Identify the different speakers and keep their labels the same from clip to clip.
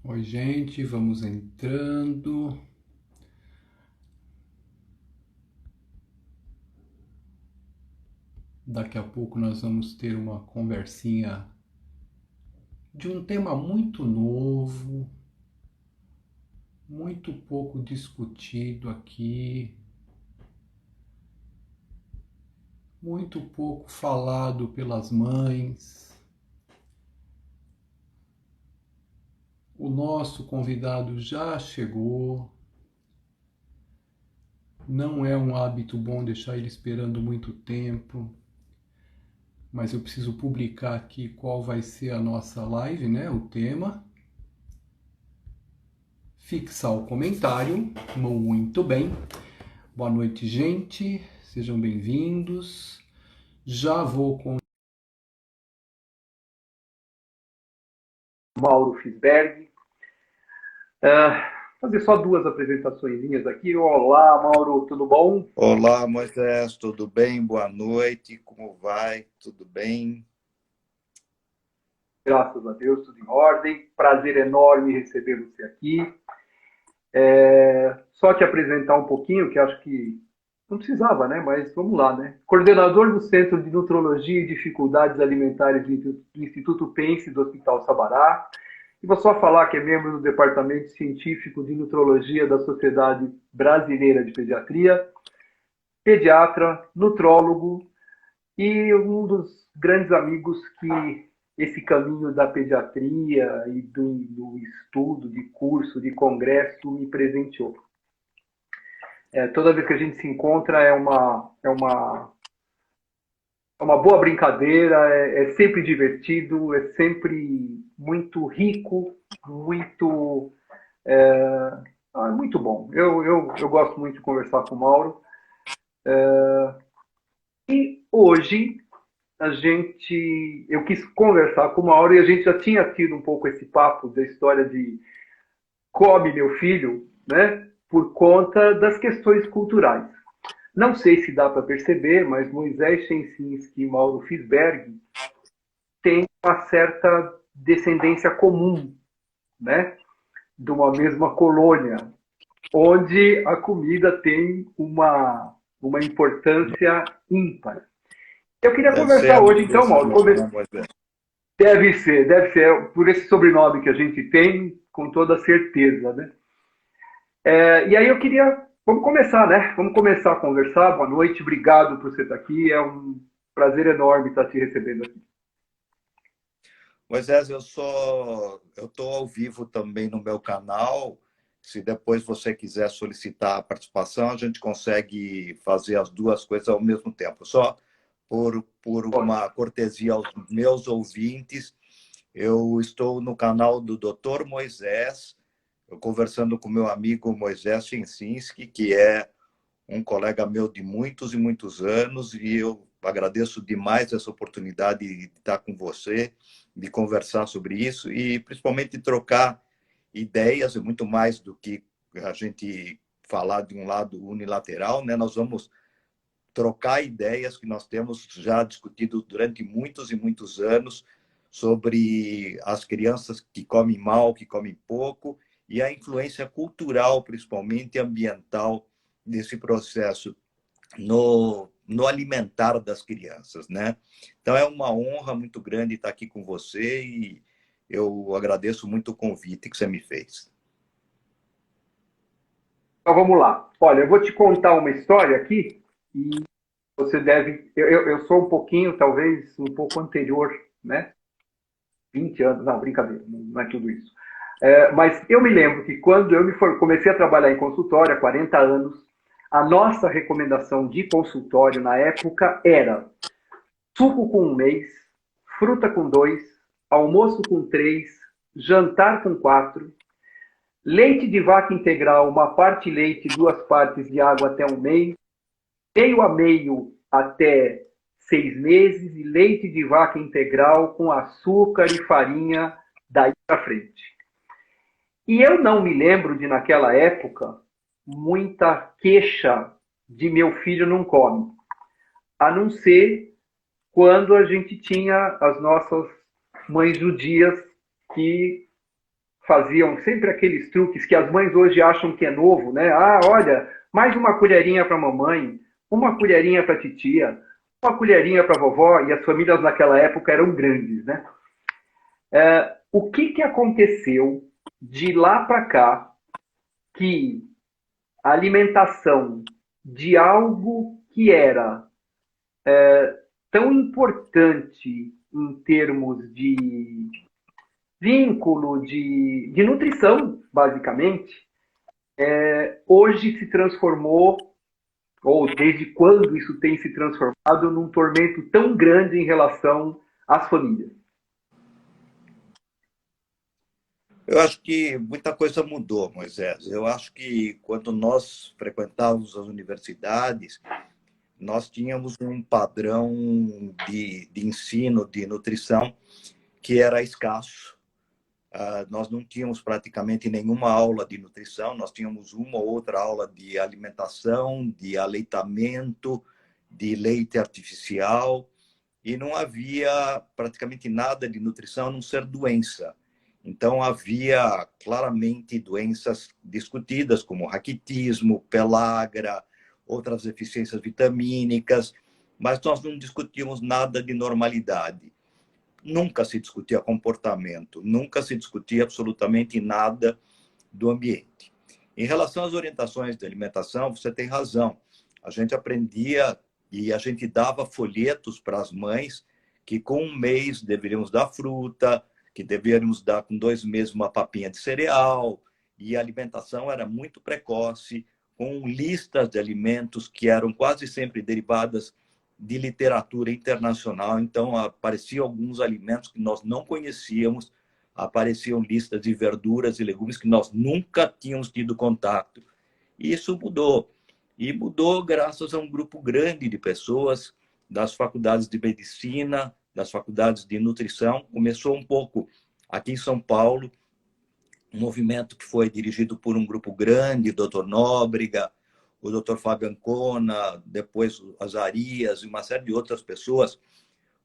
Speaker 1: Oi, gente, vamos entrando. Daqui a pouco nós vamos ter uma conversinha de um tema muito novo, muito pouco discutido aqui, muito pouco falado pelas mães. O nosso convidado já chegou. Não é um hábito bom deixar ele esperando muito tempo, mas eu preciso publicar aqui qual vai ser a nossa live, né? O tema. Fixar o comentário. Muito bem. Boa noite, gente. Sejam bem-vindos. Já vou com Mauro Fisberg. Fazer só duas apresentações aqui. Olá, Mauro, tudo bom?
Speaker 2: Olá, Moisés, tudo bem? Boa noite, como vai? Tudo bem?
Speaker 3: Graças a Deus, tudo em ordem. Prazer enorme receber você aqui. Só te apresentar um pouquinho, que acho que não precisava, né? Mas vamos lá, né? Coordenador do Centro de Nutrologia e Dificuldades Alimentares do Instituto Pense do Hospital Sabará. E vou só falar que é membro do Departamento Científico de Nutrologia da Sociedade Brasileira de Pediatria, pediatra, nutrólogo e um dos grandes amigos que esse caminho da pediatria e do estudo, de curso, de congresso me presenteou. Toda vez que a gente se encontra é uma boa brincadeira, é sempre divertido, é sempre muito rico, muito bom. Eu gosto muito de conversar com o Mauro. E hoje eu quis conversar com o Mauro e a gente já tinha tido um pouco esse papo da história de come meu filho, né? Por conta das questões culturais. Não sei se dá para perceber, mas Moisés Shensinski e Mauro Fisberg têm uma certa descendência comum, né? De uma mesma colônia, onde a comida tem uma importância ímpar. Eu queria
Speaker 2: Deve ser
Speaker 3: conversar hoje,
Speaker 2: amigo
Speaker 3: então,
Speaker 2: desse
Speaker 3: Mauro.
Speaker 2: jogo, né, Moisés?
Speaker 3: Deve ser, por esse sobrenome que a gente tem, com toda certeza, né? E aí eu queria, vamos começar, né? Vamos começar a conversar. Boa noite, obrigado por você estar aqui. É um prazer enorme estar te recebendo aqui.
Speaker 2: Moisés, eu estou ao vivo também no meu canal. Se depois você quiser solicitar a participação, a gente consegue fazer as duas coisas ao mesmo tempo. Só por
Speaker 3: Pode.
Speaker 2: uma cortesia aos meus ouvintes, eu estou no canal do Dr. Moisés, eu conversando com meu amigo Moisés Chincinski, que é um colega meu de muitos e muitos anos, e eu agradeço demais essa oportunidade de estar com você, de conversar sobre isso e principalmente trocar ideias, e muito mais do que a gente falar de um lado unilateral, né? Nós vamos trocar ideias que nós temos já discutido durante muitos e muitos anos sobre as crianças que comem mal, que comem pouco, e a influência cultural, principalmente ambiental, desse processo no alimentar das crianças, né? Então é uma honra muito grande estar aqui com você e eu agradeço muito o convite que você me fez.
Speaker 3: Então vamos lá. Olha, eu vou te contar uma história aqui e você deve. Eu sou um pouquinho, talvez, um pouco anterior, né? 20 anos, não, brincadeira, não é tudo isso. Mas eu me lembro que quando comecei a trabalhar em consultório há 40 anos, a nossa recomendação de consultório na época era suco com 1 mês, fruta com 2, almoço com 3, jantar com 4, leite de vaca integral, uma parte leite, 2 partes de água até 1 mês, meio a meio até 6 meses e leite de vaca integral com açúcar e farinha daí para frente. E eu não me lembro de, naquela época, muita queixa de meu filho não come, a não ser quando a gente tinha as nossas mães judias que faziam sempre aqueles truques que as mães hoje acham que é novo, né? Ah, olha, mais uma colherinha para mamãe, uma colherinha para titia, uma colherinha para vovó, e as famílias naquela época eram grandes, né? O que aconteceu de lá para cá que a alimentação de algo que era tão importante em termos de vínculo, de nutrição, basicamente, hoje se transformou, ou desde quando isso tem se transformado, num tormento tão grande em relação às famílias?
Speaker 2: Eu acho que muita coisa mudou, Moisés. Eu acho que quando nós frequentávamos as universidades, nós tínhamos um padrão de ensino de nutrição que era escasso. Nós não tínhamos praticamente nenhuma aula de nutrição, nós tínhamos uma ou outra aula de alimentação, de aleitamento, de leite artificial, e não havia praticamente nada de nutrição a não ser doença. Então, havia claramente doenças discutidas, como raquitismo, pellagra, outras deficiências vitamínicas, mas nós não discutíamos nada de normalidade. Nunca se discutia comportamento, nunca se discutia absolutamente nada do ambiente. Em relação às orientações de alimentação, você tem razão. A gente aprendia e a gente dava folhetos para as mães que com um mês deveríamos dar fruta, que deveríamos dar com 2 meses uma papinha de cereal, e a alimentação era muito precoce, com listas de alimentos que eram quase sempre derivadas de literatura internacional. Então, apareciam alguns alimentos que nós não conhecíamos, apareciam listas de verduras e legumes que nós nunca tínhamos tido contato. E isso mudou. E mudou graças a um grupo grande de pessoas das faculdades de medicina, das faculdades de nutrição. Começou um pouco aqui em São Paulo, um movimento que foi dirigido por um grupo grande, o Dr. Nóbrega, o Dr. Fábio Ancona, depois o Azarias e uma série de outras pessoas,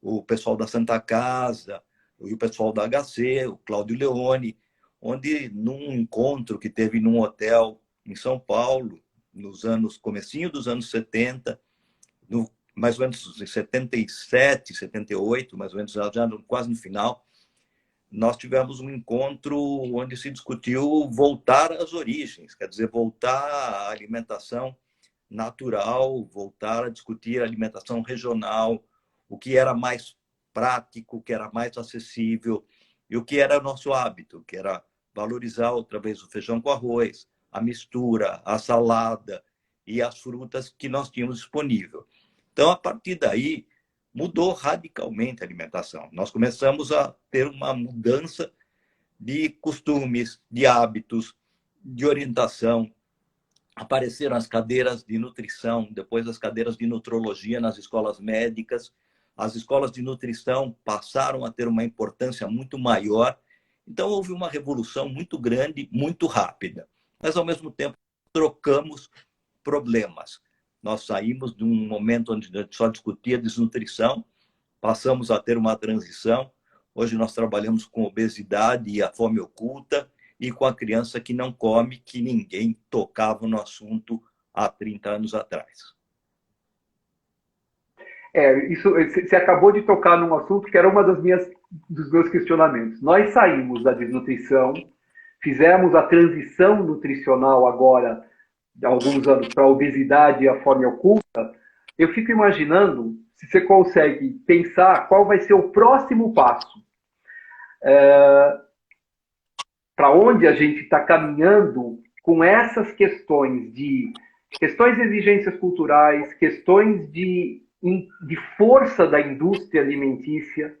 Speaker 2: o pessoal da Santa Casa e o pessoal da HC, o Cláudio Leone, onde num encontro que teve num hotel em São Paulo, comecinho dos anos 70, mais ou menos em 77, 78, mais ou menos já quase no final, nós tivemos um encontro onde se discutiu voltar às origens, quer dizer, voltar à alimentação natural, voltar a discutir a alimentação regional, o que era mais prático, o que era mais acessível e o que era nosso hábito, que era valorizar outra vez o feijão com arroz, a mistura, a salada e as frutas que nós tínhamos disponível. Então, a partir daí, mudou radicalmente a alimentação. Nós começamos a ter uma mudança de costumes, de hábitos, de orientação. Apareceram as cadeiras de nutrição, depois as cadeiras de nutrologia nas escolas médicas. As escolas de nutrição passaram a ter uma importância muito maior. Então, houve uma revolução muito grande, muito rápida. Mas, ao mesmo tempo, trocamos problemas. Nós saímos de um momento onde a gente só discutia desnutrição, passamos a ter uma transição. Hoje nós trabalhamos com obesidade e a fome oculta e com a criança que não come, que ninguém tocava no assunto há 30 anos atrás.
Speaker 3: Isso, você acabou de tocar num assunto que era dos meus questionamentos. Nós saímos da desnutrição, fizemos a transição nutricional agora, de alguns anos, para a obesidade e a fome oculta. Eu fico imaginando se você consegue pensar qual vai ser o próximo passo. Para onde a gente está caminhando com essas questões de exigências culturais, questões de força da indústria alimentícia,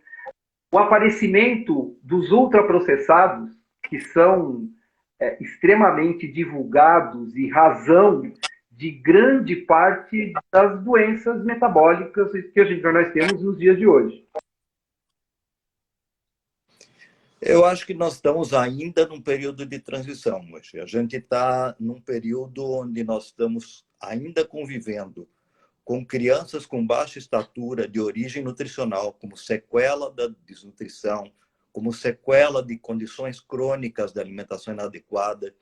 Speaker 3: o aparecimento dos ultraprocessados, que são extremamente divulgados e razão de grande parte das doenças metabólicas que nós temos nos dias de hoje.
Speaker 2: Eu acho que nós estamos ainda num período de transição, Moisés. A gente está num período onde nós estamos ainda convivendo com crianças com baixa estatura de origem nutricional, como sequela da desnutrição, como sequela de condições crônicas de alimentação inadequada,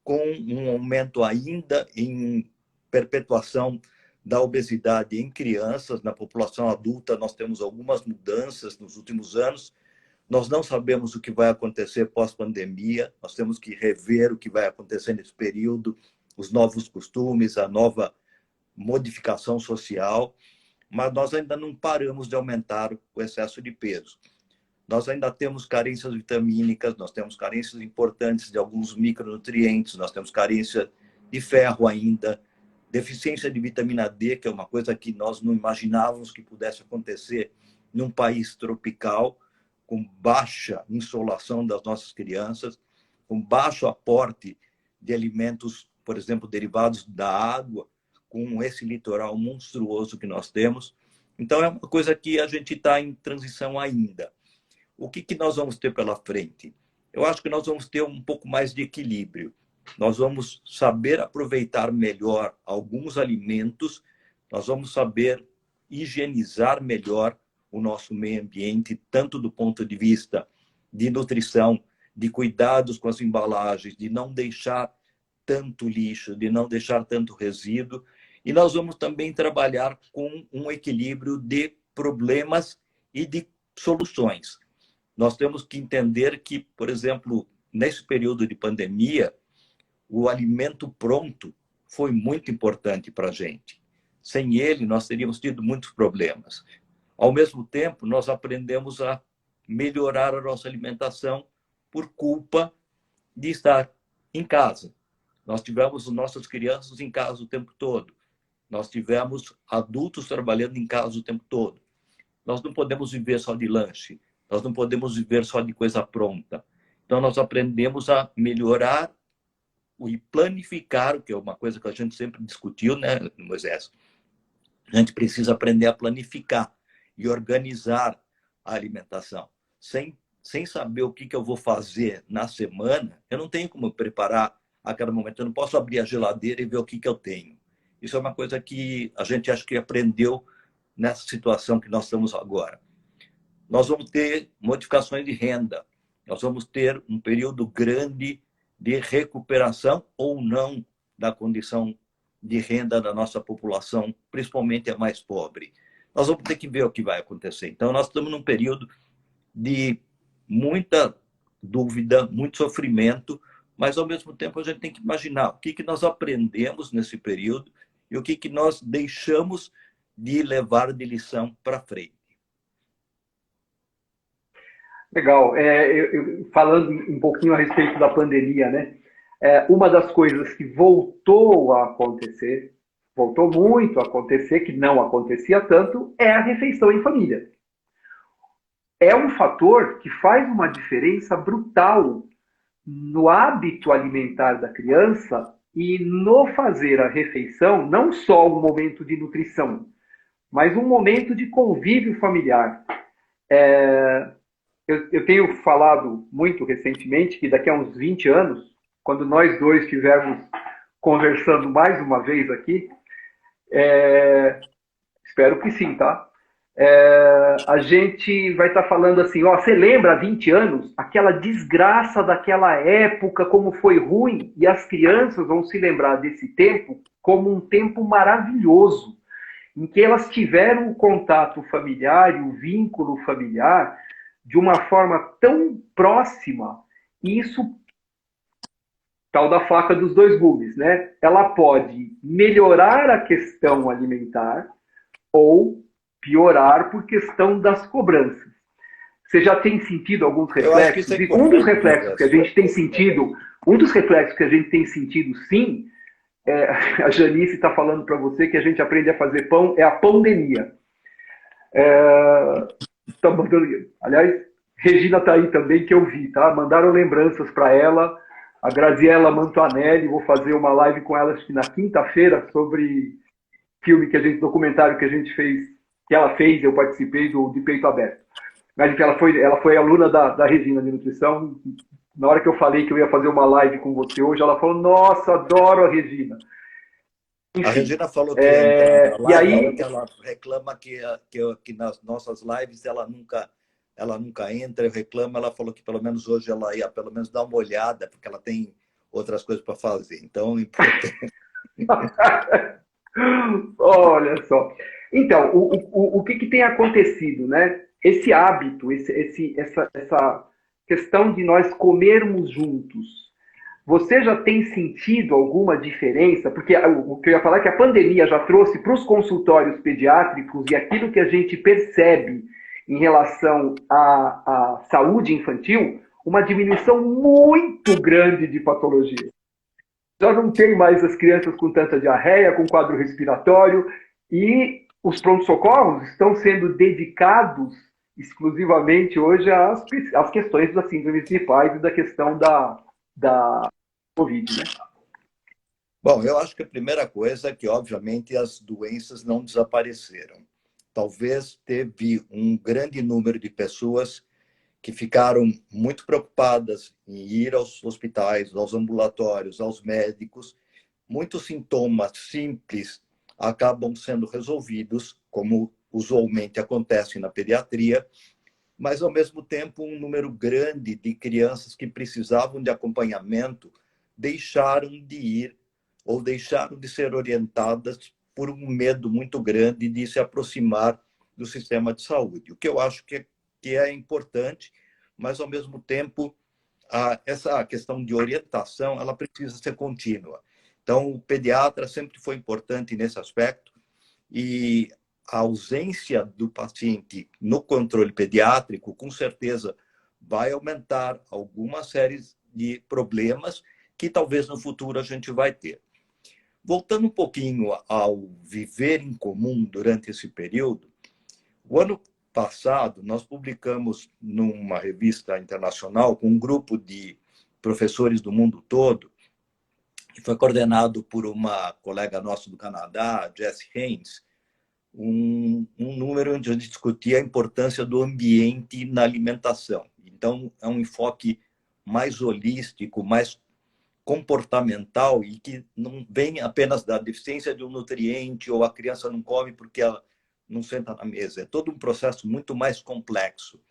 Speaker 2: com um aumento ainda em perpetuação da obesidade em crianças. Na população adulta, nós temos algumas mudanças nos últimos anos. Nós não sabemos o que vai acontecer pós-pandemia, nós temos que rever o que vai acontecer nesse período, os novos costumes, a nova modificação social, mas nós ainda não paramos de aumentar o excesso de peso. Nós ainda temos carências vitamínicas, nós temos carências importantes de alguns micronutrientes, nós temos carência de ferro ainda, deficiência de vitamina D, que é uma coisa que nós não imaginávamos que pudesse acontecer num país tropical, com baixa insolação das nossas crianças, com baixo aporte de alimentos, por exemplo, derivados da água, com esse litoral monstruoso que nós temos. Então, é uma coisa que a gente está em transição ainda. O que nós vamos ter pela frente? Eu acho que nós vamos ter um pouco mais de equilíbrio. Nós vamos saber aproveitar melhor alguns alimentos, nós vamos saber higienizar melhor o nosso meio ambiente, tanto do ponto de vista de nutrição, de cuidados com as embalagens, de não deixar tanto lixo, de não deixar tanto resíduo. E nós vamos também trabalhar com um equilíbrio de problemas e de soluções. Nós temos que entender que, por exemplo, nesse período de pandemia, o alimento pronto foi muito importante para a gente. Sem ele, nós teríamos tido muitos problemas. Ao mesmo tempo, nós aprendemos a melhorar a nossa alimentação por culpa de estar em casa. Nós tivemos nossas crianças em casa o tempo todo. Nós tivemos adultos trabalhando em casa o tempo todo. Nós não podemos viver só de lanche. Nós não podemos viver só de coisa pronta. Então, nós aprendemos a melhorar e planificar, que é uma coisa que a gente sempre discutiu, né, Moisés? A gente precisa aprender a planificar e organizar a alimentação. Sem saber o que eu vou fazer na semana, eu não tenho como preparar a cada momento. Eu não posso abrir a geladeira e ver o que eu tenho. Isso é uma coisa que a gente acho que aprendeu nessa situação que nós estamos agora. Nós vamos ter modificações de renda. Nós vamos ter um período grande de recuperação ou não da condição de renda da nossa população, principalmente a mais pobre. Nós vamos ter que ver o que vai acontecer. Então, nós estamos num período de muita dúvida, muito sofrimento, mas, ao mesmo tempo, a gente tem que imaginar o que nós aprendemos nesse período e o que nós deixamos de levar de lição para frente.
Speaker 3: Legal. Falando um pouquinho a respeito da pandemia, né? Uma das coisas que voltou a acontecer, voltou muito a acontecer, que não acontecia tanto, é a refeição em família. É um fator que faz uma diferença brutal no hábito alimentar da criança e no fazer a refeição, não só um momento de nutrição, mas um momento de convívio familiar. Eu tenho falado muito recentemente que daqui a uns 20 anos, quando nós dois estivermos conversando mais uma vez aqui, espero que sim, tá? A gente vai estar falando assim, ó, você lembra há 20 anos aquela desgraça daquela época, como foi ruim? E as crianças vão se lembrar desse tempo como um tempo maravilhoso, em que elas tiveram o contato familiar e o vínculo familiar de uma forma tão próxima, e isso, tal da faca dos dois gumes, né? Ela pode melhorar a questão alimentar ou piorar por questão das cobranças. Você já tem sentido alguns reflexos? E um dos reflexos que a gente tem sentido, sim, a Janice está falando para você que a gente aprende a fazer pão, é a pandemia. Aliás, Regina está aí também, que eu vi, tá? Mandaram lembranças para ela, a Graziella Mantuanelli, vou fazer uma live com ela na quinta-feira sobre documentário que a gente fez, que ela fez, eu participei de Peito Aberto. Mas ela foi aluna da Regina de Nutrição. Na hora que eu falei que eu ia fazer uma live com você hoje, ela falou, nossa, adoro a Regina.
Speaker 2: Enfim, a Regina falou que e aí que ela reclama que nas nossas lives ela ela nunca entra, eu reclamo, ela falou que pelo menos hoje ela ia pelo menos dar uma olhada, porque ela tem outras coisas para fazer. Então, é importante.
Speaker 3: Olha só. Então, o que tem acontecido, né? Esse hábito, essa questão de nós comermos juntos, você já tem sentido alguma diferença? Porque o que eu ia falar é que a pandemia já trouxe para os consultórios pediátricos e aquilo que a gente percebe em relação à saúde infantil, uma diminuição muito grande de patologias. Já não tem mais as crianças com tanta diarreia, com quadro respiratório, e os pronto-socorros estão sendo dedicados exclusivamente hoje às questões das síndromes gripais e da questão da Covid, né?
Speaker 2: Bom, eu acho que a primeira coisa é que, obviamente, as doenças não desapareceram. Talvez teve um grande número de pessoas que ficaram muito preocupadas em ir aos hospitais, aos ambulatórios, aos médicos. Muitos sintomas simples acabam sendo resolvidos, como usualmente acontece na pediatria, mas, ao mesmo tempo, um número grande de crianças que precisavam de acompanhamento deixaram de ir ou deixaram de ser orientadas por um medo muito grande de se aproximar do sistema de saúde. O que eu acho que é importante, mas, ao mesmo tempo, essa questão de orientação ela precisa ser contínua. Então, o pediatra sempre foi importante nesse aspecto e a ausência do paciente no controle pediátrico, com certeza, vai aumentar algumas séries de problemas que talvez no futuro a gente vai ter. Voltando um pouquinho ao viver em comum durante esse período, o ano passado nós publicamos numa revista internacional com um grupo de professores do mundo todo, que foi coordenado por uma colega nossa do Canadá, Jessie Haynes, um número onde a gente discutia a importância do ambiente na alimentação. Então, é um enfoque mais holístico, mais comportamental e que não vem apenas da deficiência de um nutriente ou a criança não come porque ela não senta na mesa. É todo um processo muito mais complexo.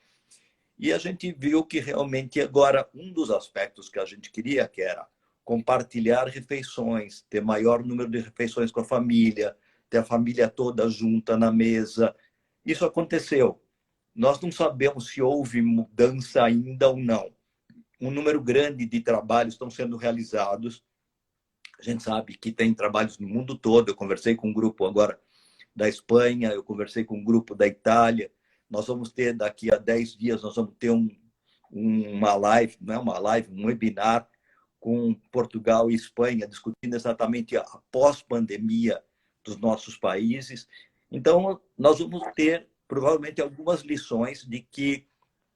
Speaker 2: E a gente viu que realmente agora um dos aspectos que a gente queria, que era compartilhar refeições, ter maior número de refeições com a família, ter a família toda junta na mesa. Isso aconteceu. Nós não sabemos se houve mudança ainda ou não. Um número grande de trabalhos estão sendo realizados. A gente sabe que tem trabalhos no mundo todo. Eu conversei com um grupo agora da Espanha, eu conversei com um grupo da Itália. Nós vamos ter, daqui a 10 dias, nós vamos ter uma live, não é uma live, um webinar com Portugal e Espanha, discutindo exatamente a pós-pandemia dos nossos países. Então, nós vamos ter, provavelmente, algumas lições de que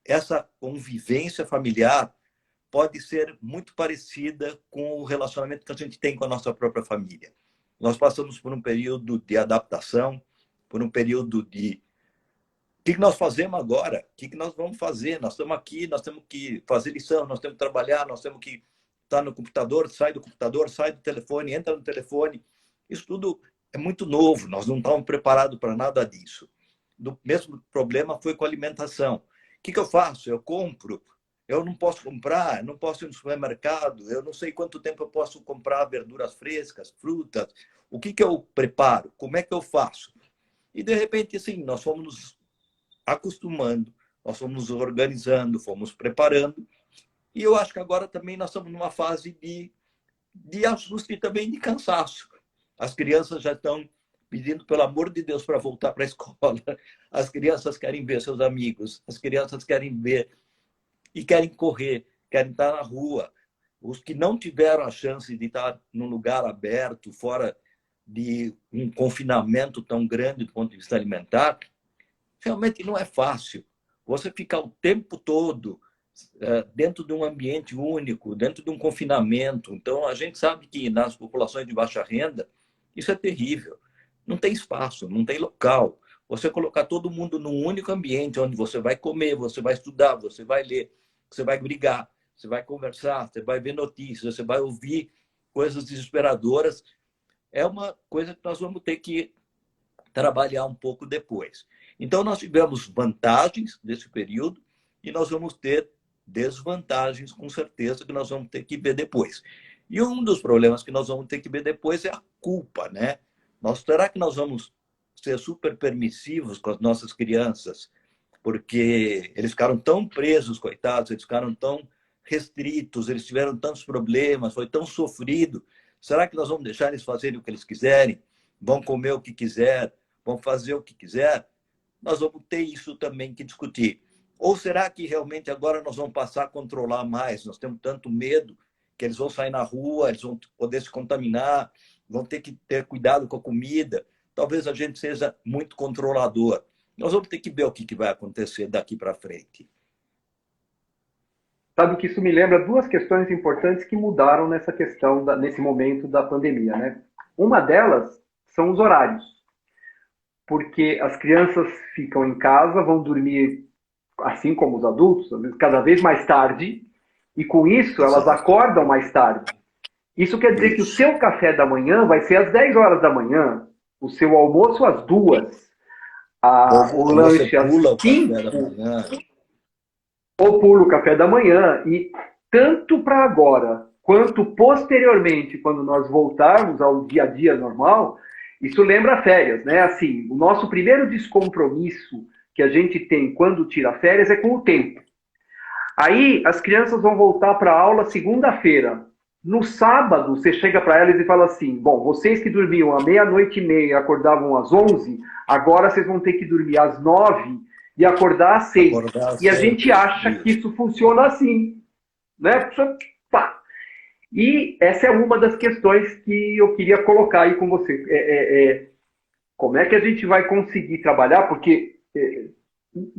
Speaker 2: essa convivência familiar pode ser muito parecida com o relacionamento que a gente tem com a nossa própria família. Nós passamos por um período de adaptação, por um período de o que nós fazemos agora? O que nós vamos fazer? Nós estamos aqui, nós temos que fazer lição, nós temos que trabalhar, nós temos que estar no computador, sai do telefone, entra no telefone. Isso tudo é muito novo, nós não estamos preparados para nada disso. O mesmo problema foi com a alimentação. O que eu faço? Eu compro. Eu não posso comprar, eu não posso ir no supermercado, eu não sei quanto tempo eu posso comprar verduras frescas, frutas. O que eu preparo? Como é que eu faço? E, de repente, assim, nós fomos nos acostumando, nós fomos nos organizando, fomos preparando. E eu acho que agora também nós estamos numa fase de ajuste e também de cansaço. As crianças já estão pedindo, pelo amor de Deus, para voltar para a escola. As crianças querem ver seus amigos, as crianças querem ver e querem correr, querem estar na rua. Os que não tiveram a chance de estar num lugar aberto, fora de um confinamento tão grande do ponto de vista alimentar, realmente não é fácil. Você ficar o tempo todo dentro de um ambiente único, dentro de um confinamento. Então, a gente sabe que nas populações de baixa renda, isso é terrível. Não tem espaço, não tem local. Você colocar todo mundo num único ambiente, onde você vai comer, você vai estudar, você vai ler, você vai brigar, você vai conversar, você vai ver notícias, você vai ouvir coisas desesperadoras, é uma coisa que nós vamos ter que trabalhar um pouco depois. Então, nós tivemos vantagens desse período e nós vamos ter desvantagens, com certeza, que nós vamos ter que ver depois. E um dos problemas que nós vamos ter que ver depois é a culpa, né? Será que nós vamos ser super permissivos com as nossas crianças? Porque eles ficaram tão presos, coitados, eles ficaram tão restritos, eles tiveram tantos problemas, foi tão sofrido. Será que nós vamos deixar eles fazerem o que eles quiserem? Vão comer o que quiser? Vão fazer o que quiser? Nós vamos ter isso também que discutir. Ou será que realmente agora nós vamos passar a controlar mais? Nós temos tanto medo que eles vão sair na rua, eles vão poder se contaminar, vão ter que ter cuidado com a comida. Talvez a gente seja muito controlador. Nós vamos ter que ver o que vai acontecer daqui para frente.
Speaker 3: Sabe que isso me lembra duas questões importantes que mudaram nessa questão, nesse momento da pandemia, né? Uma delas são os horários. Porque as crianças ficam em casa, vão dormir, assim como os adultos, cada vez mais tarde, e com isso elas acordam mais tarde. Isso quer dizer que o seu café da manhã vai ser às 10 horas da manhã, o seu almoço às 2, o lanche às 5, ou pula o café da manhã. E tanto para agora, quanto posteriormente, quando nós voltarmos ao dia a dia normal, isso lembra férias, né? Assim, o nosso primeiro descompromisso que a gente tem quando tira férias é com o tempo. Aí as crianças vão voltar para a aula segunda-feira. No sábado, você chega para elas e fala assim: bom, vocês que dormiam à meia-noite e meia e acordavam às 11, agora vocês vão ter que dormir às 9 e acordar às 6. E a gente acha que isso funciona assim, né? Pá. E essa é uma das questões que eu queria colocar aí com você. Como é que a gente vai conseguir trabalhar? Porque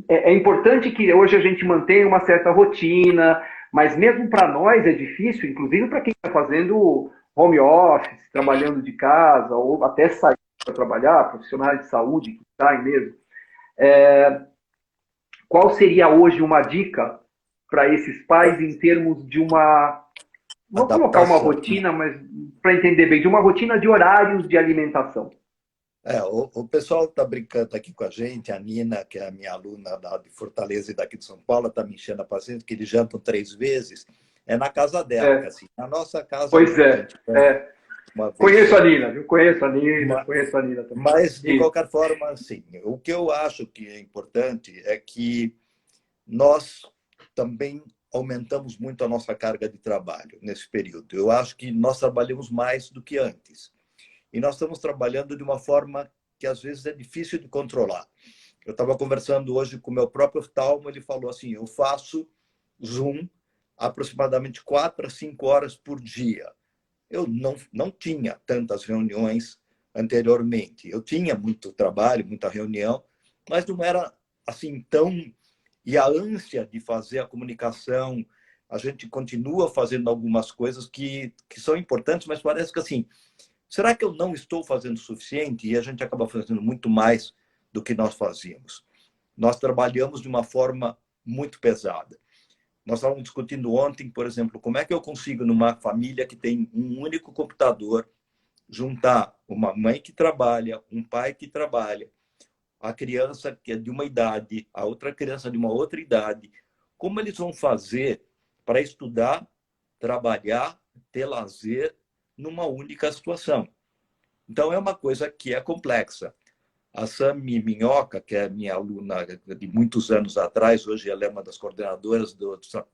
Speaker 3: é importante que hoje a gente mantenha uma certa rotina, mas mesmo para nós é difícil, inclusive para quem está fazendo home office, trabalhando de casa, ou até sair para trabalhar, profissionais de saúde que saem mesmo. Qual seria hoje uma dica para esses pais em termos de uma... Vou colocar uma rotina, mas para entender bem, de uma rotina de horários de alimentação.
Speaker 2: O pessoal está brincando aqui com a gente, a Nina, que é a minha aluna de Fortaleza e daqui de São Paulo, está me enchendo a paciência, que eles jantam 3 vezes. É na casa dela, assim. Na nossa casa...
Speaker 3: Pois conheço a Nina, viu? Conheço a Nina também.
Speaker 2: Mas, de qualquer forma, assim, o que eu acho que é importante é que nós também aumentamos muito a nossa carga de trabalho nesse período. Eu acho que nós trabalhamos mais do que antes. E nós estamos trabalhando de uma forma que, às vezes, é difícil de controlar. Eu estava conversando hoje com o meu próprio oftalmo, ele falou assim, eu faço Zoom aproximadamente 4 a 5 horas por dia. Eu não tinha tantas reuniões anteriormente. Eu tinha muito trabalho, muita reunião, mas não era assim tão... E a ânsia de fazer a comunicação, a gente continua fazendo algumas coisas que são importantes, mas parece que assim, será que eu não estou fazendo o suficiente? E a gente acaba fazendo muito mais do que nós fazíamos. Nós trabalhamos de uma forma muito pesada. Nós estávamos discutindo ontem, por exemplo, como é que eu consigo, numa família que tem um único computador, juntar uma mãe que trabalha, um pai que trabalha, a criança que é de uma idade, a outra criança de uma outra idade. Como eles vão fazer para estudar, trabalhar, ter lazer numa única situação? Então, é uma coisa que é complexa. A Sami Minhoca, que é minha aluna de muitos anos atrás, hoje ela é uma das coordenadoras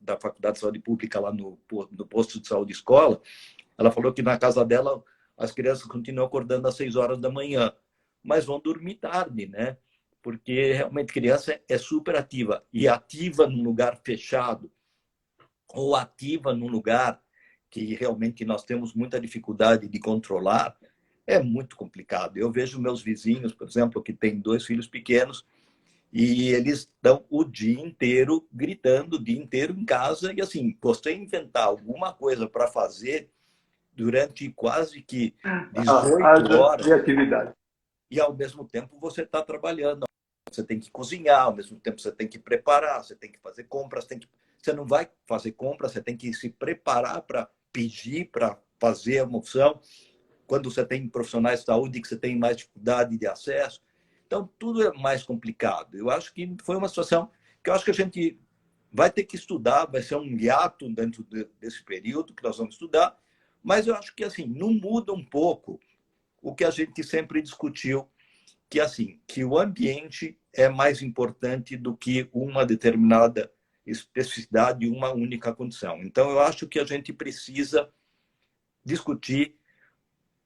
Speaker 2: da Faculdade de Saúde Pública lá no posto de saúde escola, ela falou que na casa dela as crianças continuam acordando às 6 horas da manhã, mas vão dormir tarde, né? Porque realmente criança é super ativa. E ativa num lugar fechado ou ativa num lugar que realmente nós temos muita dificuldade de controlar, é muito complicado. Eu vejo meus vizinhos, por exemplo, que têm 2 filhos pequenos, e eles estão o dia inteiro gritando, o dia inteiro em casa, e assim, você inventar alguma coisa para fazer durante quase que 18 horas,
Speaker 3: criatividade.
Speaker 2: E ao mesmo tempo você está trabalhando. Você tem que cozinhar, ao mesmo tempo você tem que preparar, você tem que fazer compras, você não vai fazer compras, você tem que se preparar para pedir, para fazer a moção. Quando você tem profissionais de saúde que você tem mais dificuldade de acesso. Então, tudo é mais complicado. Eu acho que foi uma situação que eu acho que a gente vai ter que estudar, vai ser um hiato dentro desse período que nós vamos estudar, mas eu acho que assim não muda um pouco o que a gente sempre discutiu, que assim, que o ambiente é mais importante do que uma determinada especificidade e uma única condição. Então, eu acho que a gente precisa discutir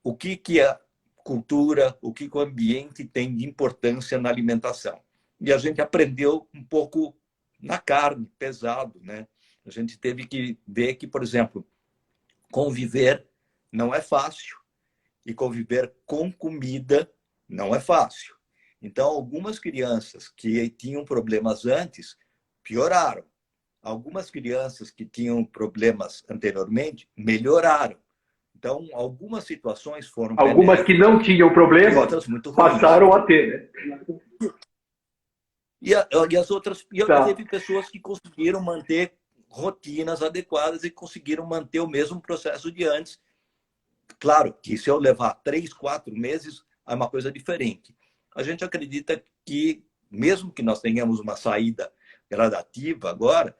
Speaker 2: o que a cultura, o que o ambiente tem de importância na alimentação. E a gente aprendeu um pouco na carne, pesado, né? A gente teve que ver que, por exemplo, conviver não é fácil e conviver com comida não é fácil. Então, algumas crianças que tinham problemas antes pioraram. Algumas crianças que tinham problemas anteriormente melhoraram. Então, algumas situações foram
Speaker 3: Algumas que não tinham
Speaker 2: e
Speaker 3: problema
Speaker 2: outras muito ruins.
Speaker 3: passaram a ter, né?
Speaker 2: E as outras,
Speaker 3: Tá.
Speaker 2: teve pessoas que conseguiram manter rotinas adequadas e conseguiram manter o mesmo processo de antes. Claro que se eu levar 3, 4 meses, é uma coisa diferente. A gente acredita que, mesmo que nós tenhamos uma saída gradativa agora,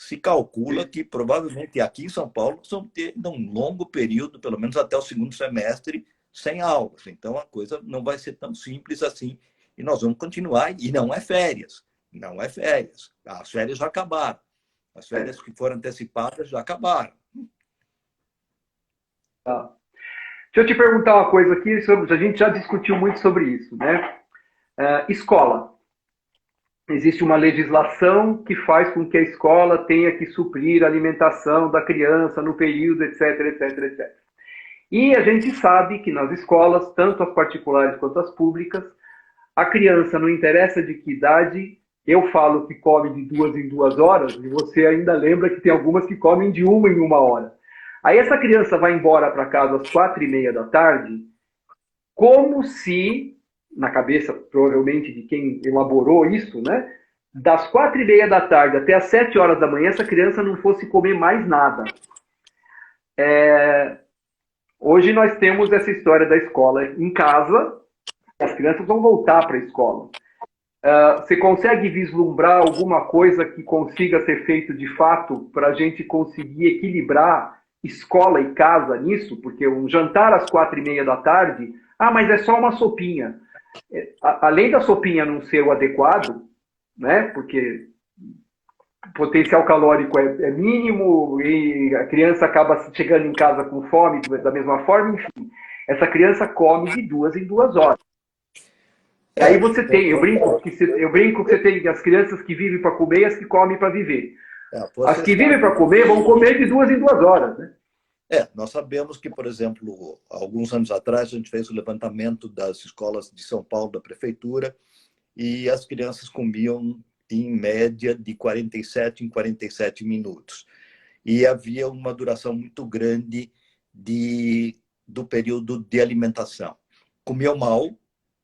Speaker 2: se calcula que provavelmente aqui em São Paulo vamos ter um longo período, pelo menos até o segundo semestre, sem aulas. Então a coisa não vai ser tão simples assim. E nós vamos continuar, e não é férias. Não é férias. As férias já acabaram. As férias que foram antecipadas já acabaram.
Speaker 3: Tá. Deixa eu te perguntar uma coisa aqui, a gente já discutiu muito sobre isso, né? Escola. Existe uma legislação que faz com que a escola tenha que suprir a alimentação da criança no período, etc, etc, etc. E a gente sabe que nas escolas, tanto as particulares quanto as públicas, a criança, não interessa de que idade, eu falo que come de 2 em 2 horas, e você ainda lembra que tem algumas que comem de 1 em 1 hora. Aí essa criança vai embora para casa às 4:30 da tarde, como se, na cabeça provavelmente de quem elaborou isso, né? Das 4:30 da tarde até as 7 horas da manhã, essa criança não fosse comer mais nada. Hoje nós temos essa história da escola em casa, as crianças vão voltar para a escola. Você consegue vislumbrar alguma coisa que consiga ser feito de fato para a gente conseguir equilibrar escola e casa nisso? Porque um jantar às 4:30 da tarde, mas é só uma sopinha. Além da sopinha não ser o adequado, né? Porque o potencial calórico é mínimo e a criança acaba chegando em casa com fome da mesma forma, enfim. Essa criança come de 2 em 2 horas. Aí você tem, eu brinco que você tem as crianças que vivem para comer e as que comem para viver. As que vivem para comer vão comer de 2 em 2 horas, né?
Speaker 2: Nós sabemos que, por exemplo, alguns anos atrás a gente fez o levantamento das escolas de São Paulo, da prefeitura, e as crianças comiam em média de 47 em 47 minutos. E havia uma duração muito grande do período de alimentação. Comiam mal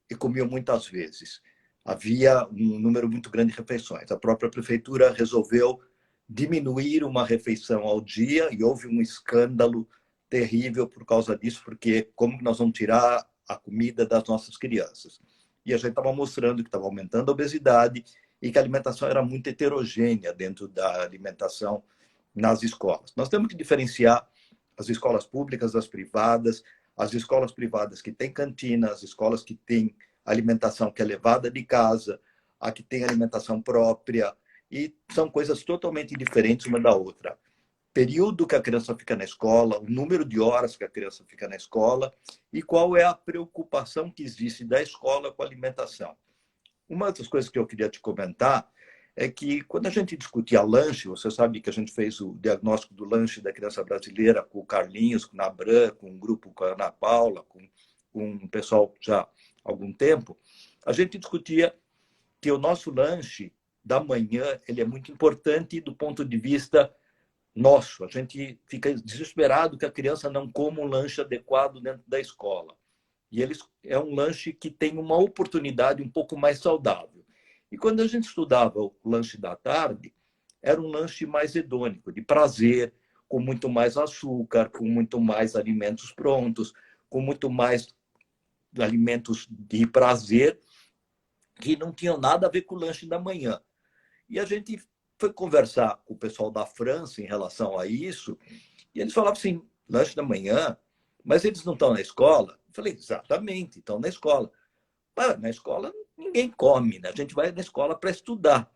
Speaker 2: e comiam muitas vezes. Havia um número muito grande de refeições. A própria prefeitura resolveu diminuir uma refeição ao dia e houve um escândalo terrível por causa disso, porque como nós vamos tirar a comida das nossas crianças? E a gente estava mostrando que estava aumentando a obesidade e que a alimentação era muito heterogênea dentro da alimentação nas escolas. Nós temos que diferenciar as escolas públicas das privadas, as escolas privadas que têm cantina, as escolas que têm alimentação que é levada de casa, a que tem alimentação própria, e são coisas totalmente diferentes uma da outra. Período que a criança fica na escola, o número de horas que a criança fica na escola e qual é a preocupação que existe da escola com a alimentação. Uma das coisas que eu queria te comentar é que quando a gente discutia lanche, você sabe que a gente fez o diagnóstico do lanche da criança brasileira com o Carlinhos, com o Nabran, com um grupo com a Ana Paula, com um pessoal já há algum tempo, a gente discutia que o nosso lanche da manhã ele é muito importante do ponto de vista nosso. A gente fica desesperado que a criança não coma um lanche adequado dentro da escola. E é um lanche que tem uma oportunidade um pouco mais saudável. E quando a gente estudava o lanche da tarde, era um lanche mais hedônico, de prazer, com muito mais açúcar, com muito mais alimentos prontos, com muito mais alimentos de prazer, que não tinham nada a ver com o lanche da manhã. E a gente foi conversar com o pessoal da França em relação a isso, e eles falavam assim, lanche da manhã, mas eles não estão na escola? Eu falei, exatamente, estão na escola. Mas na escola ninguém come, né? A gente vai na escola para estudar.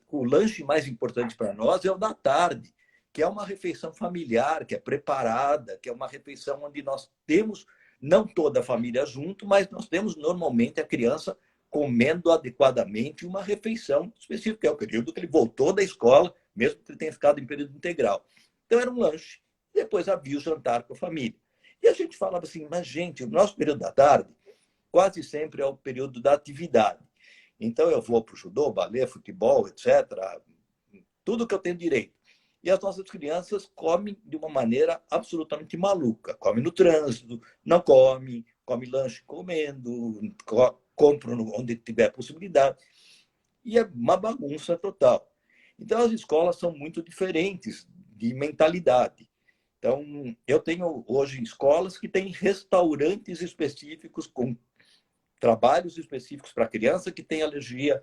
Speaker 2: O lanche mais importante para nós é o da tarde, que é uma refeição familiar, que é preparada, que é uma refeição onde nós temos, não toda a família junto, mas nós temos normalmente a criança comendo adequadamente uma refeição específica, que é o período que ele voltou da escola, mesmo que ele tenha ficado em período integral. Então era um lanche. Depois havia o jantar com a família. E a gente falava assim, mas gente, o nosso período da tarde quase sempre é o período da atividade. Então eu vou para o judô, balé, futebol, etc., tudo que eu tenho direito. E as nossas crianças comem de uma maneira absolutamente maluca. Comem no trânsito, não comem, comem lanche comendo, compram onde tiver possibilidade. E é uma bagunça total. Então as escolas são muito diferentes de mentalidade. Então, eu tenho hoje escolas que têm restaurantes específicos com trabalhos específicos para criança que tem alergia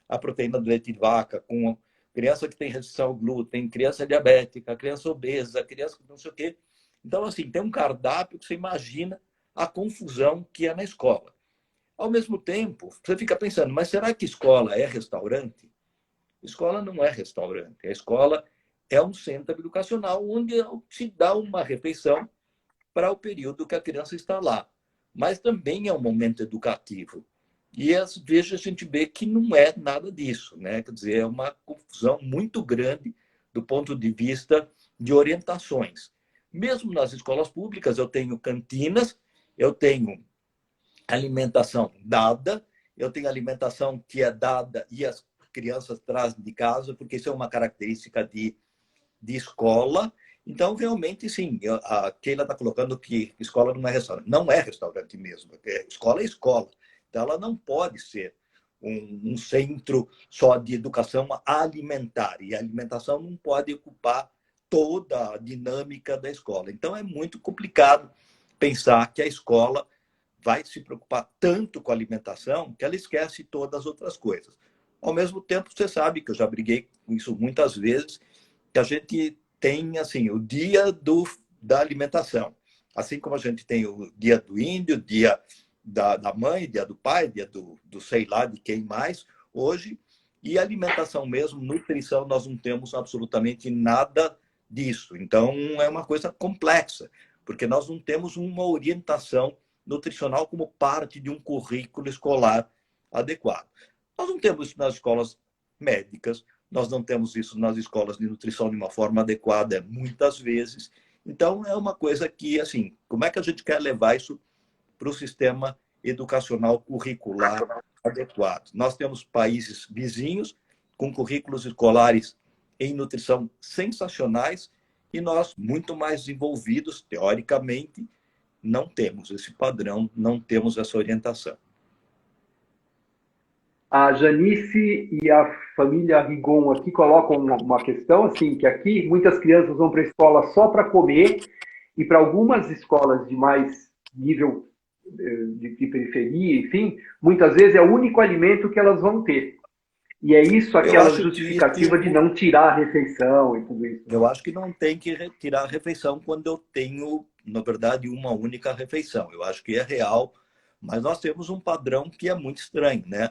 Speaker 2: à proteína do leite de vaca, com criança que tem restrição ao glúten, criança diabética, criança obesa, criança que não sei o quê. Então, assim, tem um cardápio que você imagina a confusão que é na escola. Ao mesmo tempo, você fica pensando, mas será que escola é restaurante? Escola não é restaurante. A escola é um centro educacional onde se dá uma refeição para o período que a criança está lá. Mas também é um momento educativo. E às vezes a gente vê que não é nada disso, né? Quer dizer, é uma confusão muito grande do ponto de vista de orientações. Mesmo nas escolas públicas, eu tenho cantinas, eu tenho alimentação dada, eu tenho alimentação que é dada e as crianças trazem de casa, porque isso é uma característica de escola. Então, realmente, sim, a Keila está colocando que escola não é restaurante. Não é restaurante mesmo. Escola é escola. Então, ela não pode ser um centro só de educação alimentar. E a alimentação não pode ocupar toda a dinâmica da escola. Então, é muito complicado pensar que a escola vai se preocupar tanto com a alimentação que ela esquece todas as outras coisas. Ao mesmo tempo, você sabe que eu já briguei com isso muitas vezes, que a gente tem assim o dia da alimentação. Assim como a gente tem o dia do índio, dia da mãe, dia do pai, dia do sei lá de quem mais, hoje. E alimentação mesmo, nutrição, nós não temos absolutamente nada disso. Então, é uma coisa complexa, porque nós não temos uma orientação nutricional como parte de um currículo escolar adequado. Nós não temos isso nas escolas médicas, nós não temos isso nas escolas de nutrição de uma forma adequada, muitas vezes. Então, é uma coisa que, assim, como é que a gente quer levar isso para o sistema educacional curricular adequado? Nós temos países vizinhos com currículos escolares em nutrição sensacionais e nós, muito mais desenvolvidos, teoricamente, não temos esse padrão, não temos essa orientação.
Speaker 3: A Janice e a família Rigon aqui colocam uma questão, assim, que aqui muitas crianças vão para a escola só para comer e para algumas escolas de mais nível de periferia, enfim, muitas vezes é o único alimento que elas vão ter. E é isso aquela justificativa de não tirar a refeição e tudo isso.
Speaker 2: Eu acho que não tem que retirar a refeição quando eu tenho, na verdade, uma única refeição. Eu acho que é real, mas nós temos um padrão que é muito estranho, né?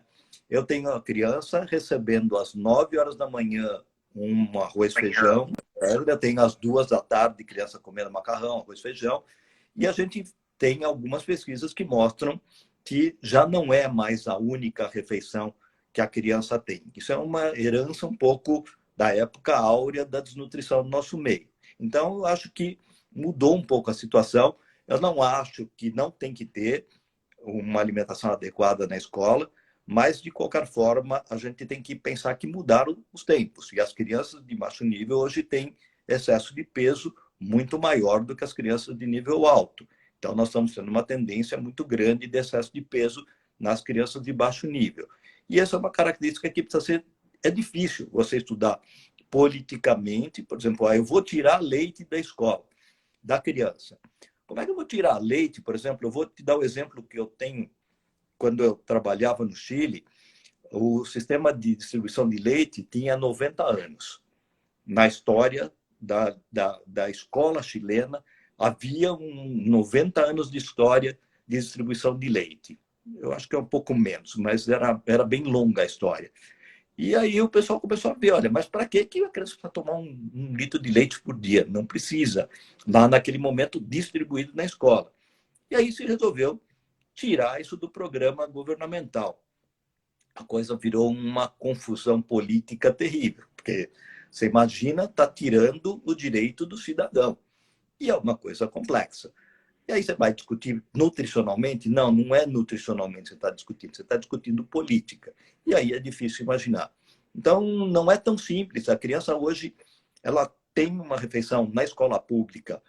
Speaker 2: Eu tenho a criança recebendo às 9 horas da manhã um arroz e feijão, eu tenho às 2 da tarde criança comendo macarrão, arroz e feijão, e a gente tem algumas pesquisas que mostram que já não é mais a única refeição que a criança tem. Isso é uma herança um pouco da época áurea da desnutrição do nosso meio. Então, eu acho que mudou um pouco a situação. Eu não acho que não tem que ter uma alimentação adequada na escola, mas, de qualquer forma, a gente tem que pensar que mudaram os tempos. E as crianças de baixo nível hoje têm excesso de peso muito maior do que as crianças de nível alto. Então, nós estamos tendo uma tendência muito grande de excesso de peso nas crianças de baixo nível. E essa é uma característica que precisa ser... É difícil você estudar politicamente, por exemplo, eu vou tirar leite da escola, da criança. Como é que eu vou tirar leite, por exemplo? Eu vou te dar o exemplo que eu tenho quando eu trabalhava no Chile. o sistema de distribuição de leite tinha 90 anos. Na história da escola chilena, havia 90 anos de história de distribuição de leite. Eu acho que é um pouco menos, mas era bem longa a história. E aí o pessoal começou a ver, olha, mas para que a criança precisa tomar um litro de leite por dia? Não precisa. Lá naquele momento distribuído na escola. E aí se resolveu tirar isso do programa governamental. A coisa virou uma confusão política terrível, porque você imagina, está tirando o direito do cidadão. E é uma coisa complexa. E aí você vai discutir nutricionalmente? Não, não é nutricionalmente que você está discutindo política. E aí é difícil imaginar. Então, não é tão simples. A criança hoje, ela tem uma refeição na escola pública.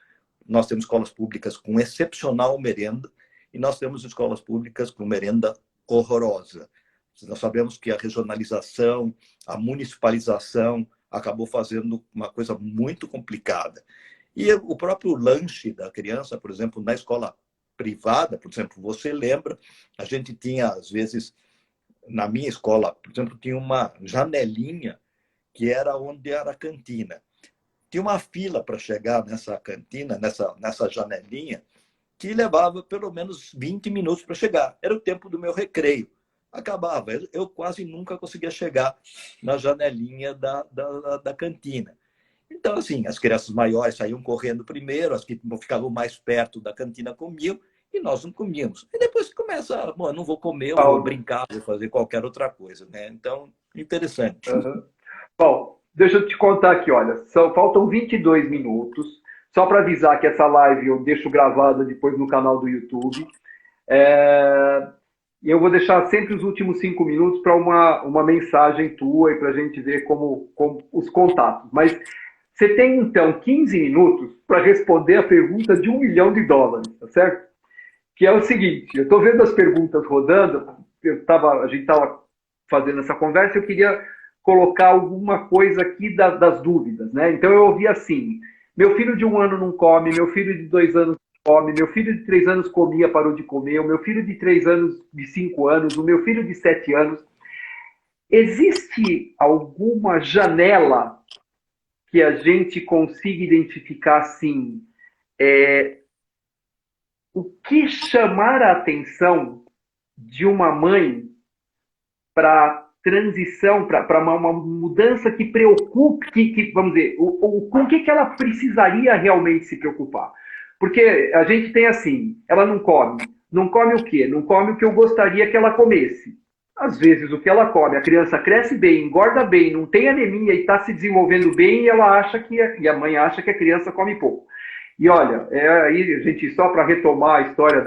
Speaker 2: Nós temos escolas públicas com excepcional merenda e nós temos escolas públicas com merenda horrorosa. Nós sabemos que a regionalização, a municipalização acabou fazendo uma coisa muito complicada. E o próprio lanche da criança, por exemplo, na escola privada, por exemplo, você lembra, a gente tinha, às vezes, na minha escola, por exemplo, tinha uma janelinha que era onde era a cantina. Tinha uma fila para chegar nessa cantina, nessa janelinha, que levava pelo menos 20 minutos para chegar. Era o tempo do meu recreio. Acabava. Eu quase nunca conseguia chegar na janelinha da cantina. Então, assim, as crianças maiores saíam correndo primeiro, as que ficavam mais perto da cantina comiam, e nós não comíamos. E depois começa, bom, não vou comer, eu vou brincar, vou fazer qualquer outra coisa, né? Então, interessante.
Speaker 3: Uhum. Bom, deixa eu te contar aqui, olha, faltam 22 minutos, só para avisar que essa live eu deixo gravada depois no canal do YouTube. E eu vou deixar sempre os últimos 5 minutos para uma mensagem tua e para a gente ver como os contatos. Mas você tem, então, 15 minutos para responder a pergunta de $1 milhão, tá certo? Que é o seguinte, eu estou vendo as perguntas rodando, a gente estava fazendo essa conversa, eu queria colocar alguma coisa aqui das dúvidas, né? Então eu ouvi assim, meu filho de 1 ano não come, meu filho de 2 anos não come, meu filho de 3 anos comia, parou de comer, o meu filho de 3 anos, de 5 anos, o meu filho de 7 anos. Existe alguma janela que a gente consiga identificar assim, o que chamar a atenção de uma mãe para transição, para uma mudança que preocupe, que vamos dizer, com o que ela precisaria realmente se preocupar? Porque a gente tem assim, ela não come. Não come o quê? Não come o que eu gostaria que ela comesse. Às vezes o que ela come, a criança cresce bem, engorda bem, não tem anemia e está se desenvolvendo bem e ela acha e a mãe acha que a criança come pouco. E olha, aí, gente, só para retomar a história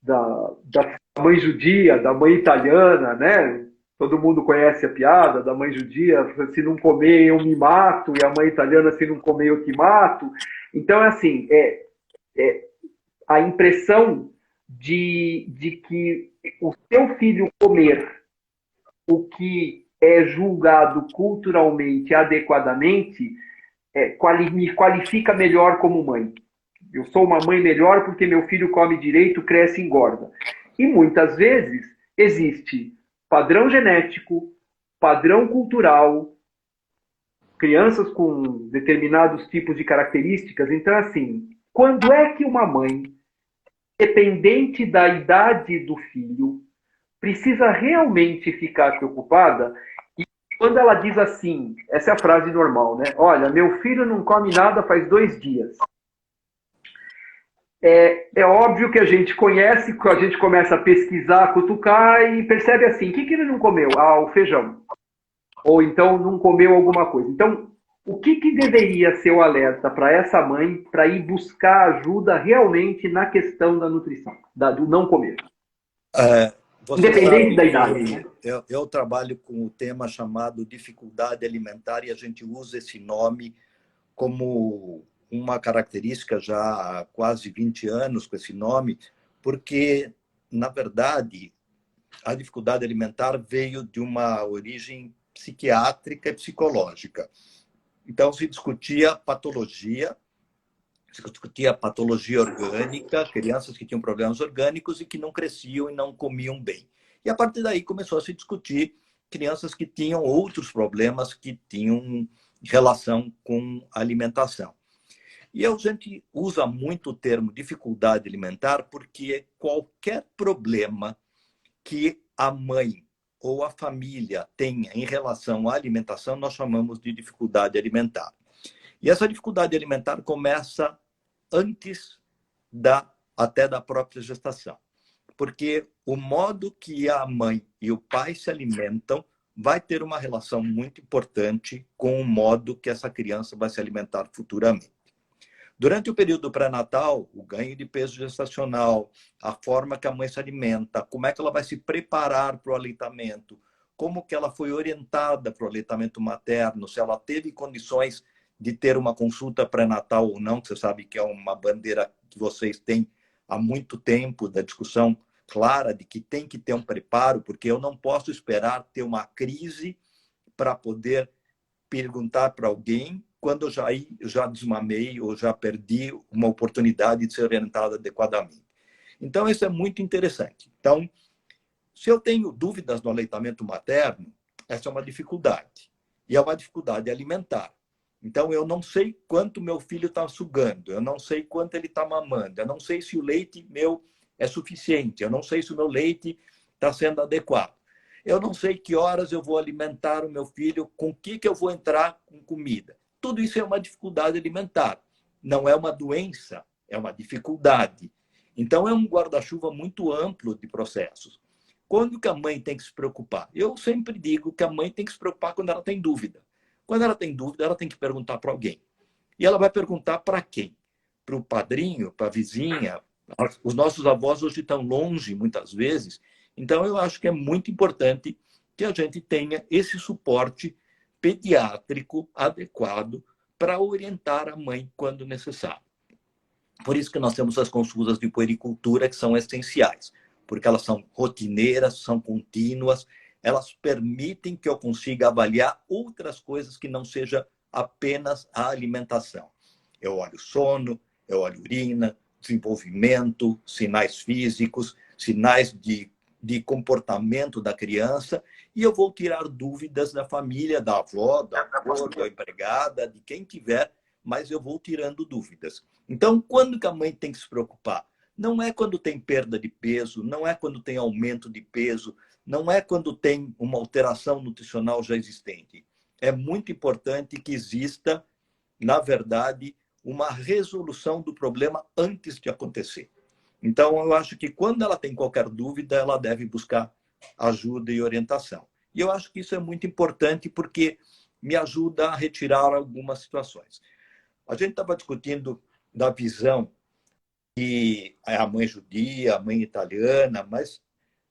Speaker 3: da mãe judia, da mãe italiana, né? Todo mundo conhece a piada da mãe judia, se não comer eu me mato, e a mãe italiana, se não comer eu te mato. Então, é assim, a impressão de que o seu filho comer o que é julgado culturalmente adequadamente me qualifica melhor como mãe. Eu sou uma mãe melhor porque meu filho come direito, cresce e engorda. E muitas vezes existe padrão genético, padrão cultural, crianças com determinados tipos de características. Então, assim, quando é que uma mãe, dependente da idade do filho, precisa realmente ficar preocupada? E quando ela diz assim, essa é a frase normal, né? Olha, meu filho não come nada faz 2 dias. É óbvio que a gente conhece, a gente começa a pesquisar, cutucar e percebe assim, o que ele não comeu? Ah, o feijão. Ou então não comeu alguma coisa. Então, o que deveria ser o alerta para essa mãe para ir buscar ajuda realmente na questão da nutrição, do não comer? Independente da idade. Né?
Speaker 2: Eu trabalho com o tema chamado dificuldade alimentar e a gente usa esse nome como uma característica já há quase 20 anos com esse nome, porque, na verdade, a dificuldade alimentar veio de uma origem psiquiátrica e psicológica. Então, se discutia patologia orgânica, crianças que tinham problemas orgânicos e que não cresciam e não comiam bem. E, a partir daí, começou a se discutir crianças que tinham outros problemas que tinham relação com alimentação. E a gente usa muito o termo dificuldade alimentar porque qualquer problema que a mãe ou a família tenha em relação à alimentação, nós chamamos de dificuldade alimentar. E essa dificuldade alimentar começa antes até da própria gestação. Porque o modo que a mãe e o pai se alimentam vai ter uma relação muito importante com o modo que essa criança vai se alimentar futuramente. Durante o período pré-natal, o ganho de peso gestacional, a forma que a mãe se alimenta, como é que ela vai se preparar para o aleitamento, como que ela foi orientada para o aleitamento materno, se ela teve condições de ter uma consulta pré-natal ou não, que você sabe que é uma bandeira que vocês têm há muito tempo, da discussão clara de que tem que ter um preparo, porque eu não posso esperar ter uma crise para poder perguntar para alguém quando eu já desmamei ou já perdi uma oportunidade de ser orientado adequadamente. Então, isso é muito interessante. Então, se eu tenho dúvidas no aleitamento materno, essa é uma dificuldade. E é uma dificuldade alimentar. Então, eu não sei quanto meu filho está sugando, eu não sei quanto ele está mamando, eu não sei se o leite meu é suficiente, eu não sei se o meu leite está sendo adequado. Eu não sei que horas eu vou alimentar o meu filho, com o que eu vou entrar com comida. Tudo isso é uma dificuldade alimentar. Não é uma doença, é uma dificuldade. Então, é um guarda-chuva muito amplo de processos. Quando que a mãe tem que se preocupar? Eu sempre digo que a mãe tem que se preocupar quando ela tem dúvida. Quando ela tem dúvida, ela tem que perguntar para alguém. E ela vai perguntar para quem? Para o padrinho, para a vizinha. Os nossos avós hoje estão longe, muitas vezes. Então, eu acho que é muito importante que a gente tenha esse suporte pediátrico adequado para orientar a mãe quando necessário. Por isso que nós temos as consultas de puericultura, que são essenciais, porque elas são rotineiras, são contínuas, elas permitem que eu consiga avaliar outras coisas que não seja apenas a alimentação. Eu olho sono, eu olho urina, desenvolvimento, sinais físicos, sinais de comportamento da criança, e eu vou tirar dúvidas da família, da avó, da avó, da empregada, de quem tiver, mas eu vou tirando dúvidas. Então, quando que a mãe tem que se preocupar? Não é quando tem perda de peso, não é quando tem aumento de peso, não é quando tem uma alteração nutricional já existente. É muito importante que exista, na verdade, uma resolução do problema antes de acontecer. Então, eu acho que quando ela tem qualquer dúvida, ela deve buscar ajuda e orientação. E eu acho que isso é muito importante porque me ajuda a retirar algumas situações. A gente estava discutindo da visão que é a mãe judia, a mãe italiana, mas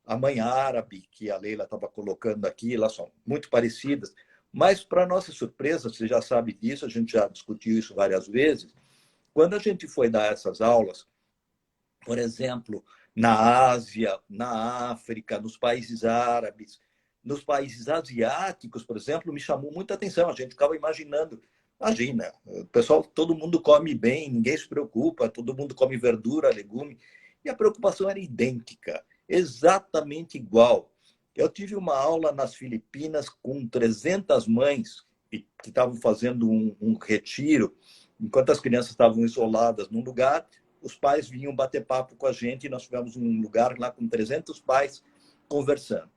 Speaker 2: a mãe árabe, que a Leila estava colocando aqui, elas são muito parecidas. Mas, para nossa surpresa, você já sabe disso, a gente já discutiu isso várias vezes, quando a gente foi dar essas aulas, por exemplo, na Ásia, na África, nos países árabes, nos países asiáticos, por exemplo, me chamou muita atenção. A gente ficava imaginando, imagina, o pessoal, todo mundo come bem, ninguém se preocupa, todo mundo come verdura, legume, e a preocupação era idêntica, exatamente igual. Eu tive uma aula nas Filipinas com 300 mães que estavam fazendo um retiro, enquanto as crianças estavam isoladas num lugar, os pais vinham bater papo com a gente e nós tivemos um lugar lá com 300 pais conversando.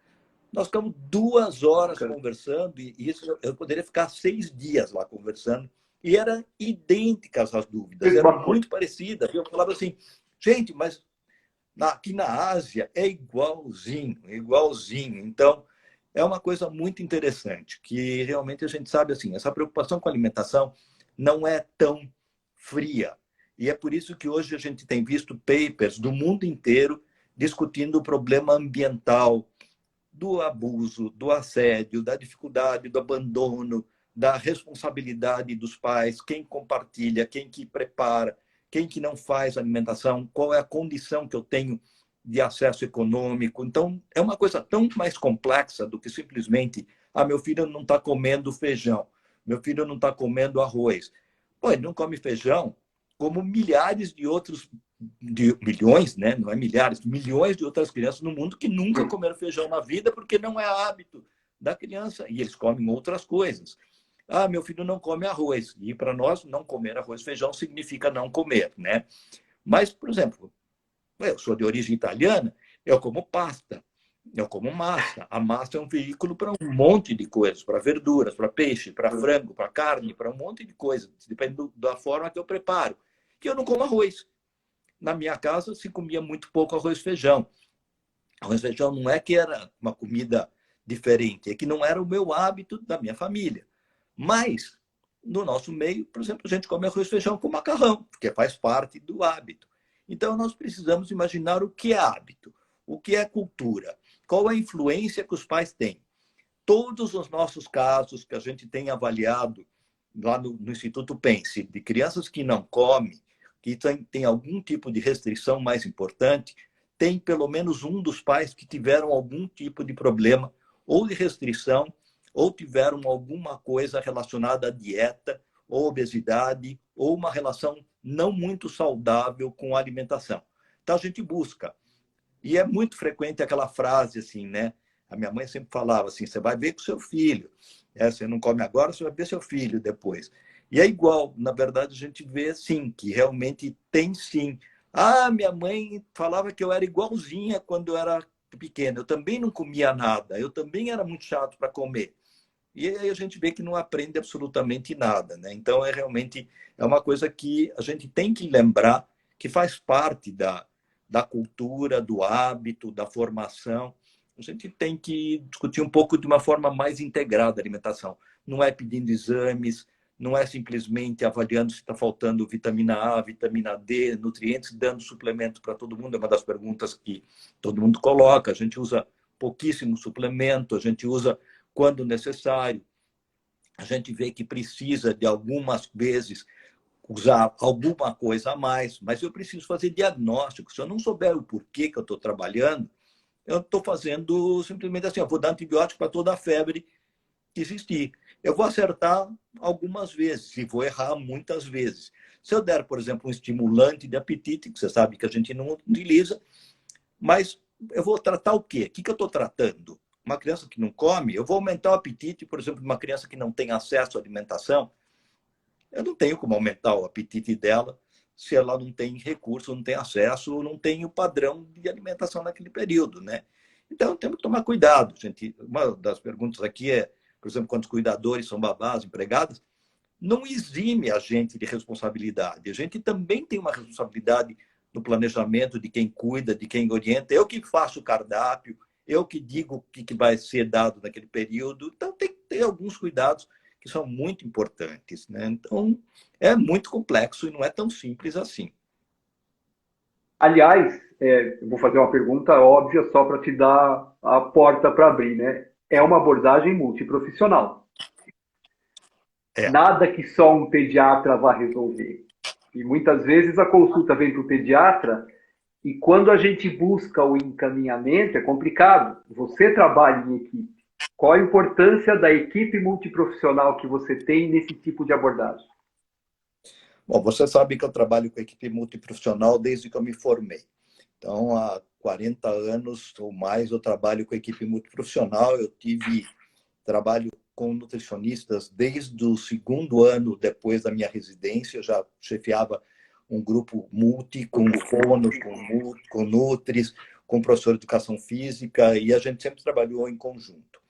Speaker 2: Nós ficamos 2 horas conversando e isso eu poderia ficar 6 dias lá conversando e eram idênticas as dúvidas, eram muito parecidas. Eu falava assim, gente, mas aqui na Ásia é igualzinho, igualzinho. Então, é uma coisa muito interessante, que realmente a gente sabe assim, essa preocupação com a alimentação não é tão fria. E é por isso que hoje a gente tem visto papers do mundo inteiro discutindo o problema ambiental, do abuso, do assédio, da dificuldade, do abandono, da responsabilidade dos pais, quem compartilha, quem que prepara, quem que não faz alimentação, qual é a condição que eu tenho de acesso econômico. Então, é uma coisa tão mais complexa do que simplesmente meu filho não está comendo feijão, meu filho não está comendo arroz. Pô, ele não come feijão, como milhares de outros, milhões, né? Não é milhares, milhões de outras crianças no mundo que nunca comeram feijão na vida porque não é hábito da criança, e eles comem outras coisas. Ah, meu filho não come arroz. E para nós, não comer arroz e feijão significa não comer, né? Mas, por exemplo, eu sou de origem italiana, eu como pasta, eu como massa. A massa é um veículo para um monte de coisas, para verduras, para peixe, para frango, para carne, para um monte de coisas. Depende da forma que eu preparo. Que eu não como arroz. Na minha casa se comia muito pouco arroz e feijão. Arroz e feijão não é que era uma comida diferente, é que não era o meu hábito da minha família. Mas, no nosso meio, por exemplo, a gente come arroz e feijão com macarrão, porque faz parte do hábito. Então, nós precisamos imaginar o que é hábito, o que é cultura, qual é a influência que os pais têm. Todos os nossos casos que a gente tem avaliado lá no Instituto Pense, de crianças que não comem, que tem algum tipo de restrição mais importante, tem pelo menos um dos pais que tiveram algum tipo de problema, ou de restrição, ou tiveram alguma coisa relacionada à dieta, ou obesidade, ou uma relação não muito saudável com a alimentação. Então, a gente busca. E é muito frequente aquela frase assim, né? A minha mãe sempre falava assim, você vai ver com seu filho. Você não come agora, você vai ver seu filho depois. E é igual, na verdade, a gente vê, sim, que realmente tem, sim. Ah, minha mãe falava que eu era igualzinha quando eu era pequena. Eu também não comia nada. Eu também era muito chato para comer. E aí a gente vê que não aprende absolutamente nada, né? Então, realmente é uma coisa que a gente tem que lembrar que faz parte da cultura, do hábito, da formação. A gente tem que discutir um pouco de uma forma mais integrada a alimentação. Não é pedindo exames, não é simplesmente avaliando se está faltando vitamina A, vitamina D, nutrientes, dando suplemento para todo mundo. É uma das perguntas que todo mundo coloca. A gente usa pouquíssimo suplemento, a gente usa quando necessário. A gente vê que precisa de algumas vezes usar alguma coisa a mais, mas eu preciso fazer diagnóstico. Se eu não souber o porquê que eu estou trabalhando, eu estou fazendo simplesmente assim, eu vou dar antibiótico para toda a febre que existir. Eu vou acertar algumas vezes e vou errar muitas vezes. Se eu der, por exemplo, um estimulante de apetite, que você sabe que a gente não utiliza, mas eu vou tratar o quê? O que eu estou tratando? Uma criança que não come, eu vou aumentar o apetite, por exemplo, de uma criança que não tem acesso à alimentação. Eu não tenho como aumentar o apetite dela se ela não tem recurso, não tem acesso, não tem o padrão de alimentação naquele período, né? Então, temos que tomar cuidado, gente. Uma das perguntas aqui é, por exemplo, quantos cuidadores são babás, empregadas? Não exime a gente de responsabilidade. A gente também tem uma responsabilidade no planejamento de quem cuida, de quem orienta. Eu que faço o cardápio, eu que digo o que vai ser dado naquele período. Então, tem que ter alguns cuidados que são muito importantes, né? Então, é muito complexo e não é tão simples assim.
Speaker 3: Aliás, eu vou fazer uma pergunta óbvia só para te dar a porta para abrir, né? É uma abordagem multiprofissional. Nada que só um pediatra vá resolver. E muitas vezes a consulta vem para o pediatra e quando a gente busca o encaminhamento é complicado. Você trabalha em equipe. Qual a importância da equipe multiprofissional que você tem nesse tipo de abordagem?
Speaker 2: Bom, você sabe que eu trabalho com equipe multiprofissional desde que eu me formei. Então, há 40 anos ou mais eu trabalho com equipe multiprofissional. Eu tive trabalho com nutricionistas desde o segundo ano depois da minha residência. Eu já chefiava um grupo multi, com fonos, com nutris, com professor de educação física, e a gente sempre trabalhou em conjunto.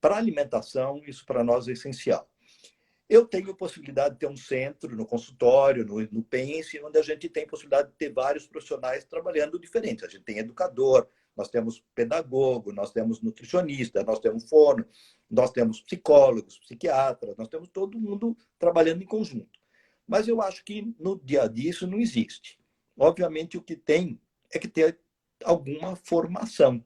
Speaker 2: Para a alimentação, isso para nós é essencial. Eu tenho possibilidade de ter um centro no consultório, no Pense, onde a gente tem possibilidade de ter vários profissionais trabalhando diferentes. A gente tem educador, nós temos pedagogo, nós temos nutricionista, nós temos fono, nós temos psicólogos, psiquiatras, nós temos todo mundo trabalhando em conjunto. Mas eu acho que no dia a dia isso não existe. Obviamente, o que tem é que ter alguma formação.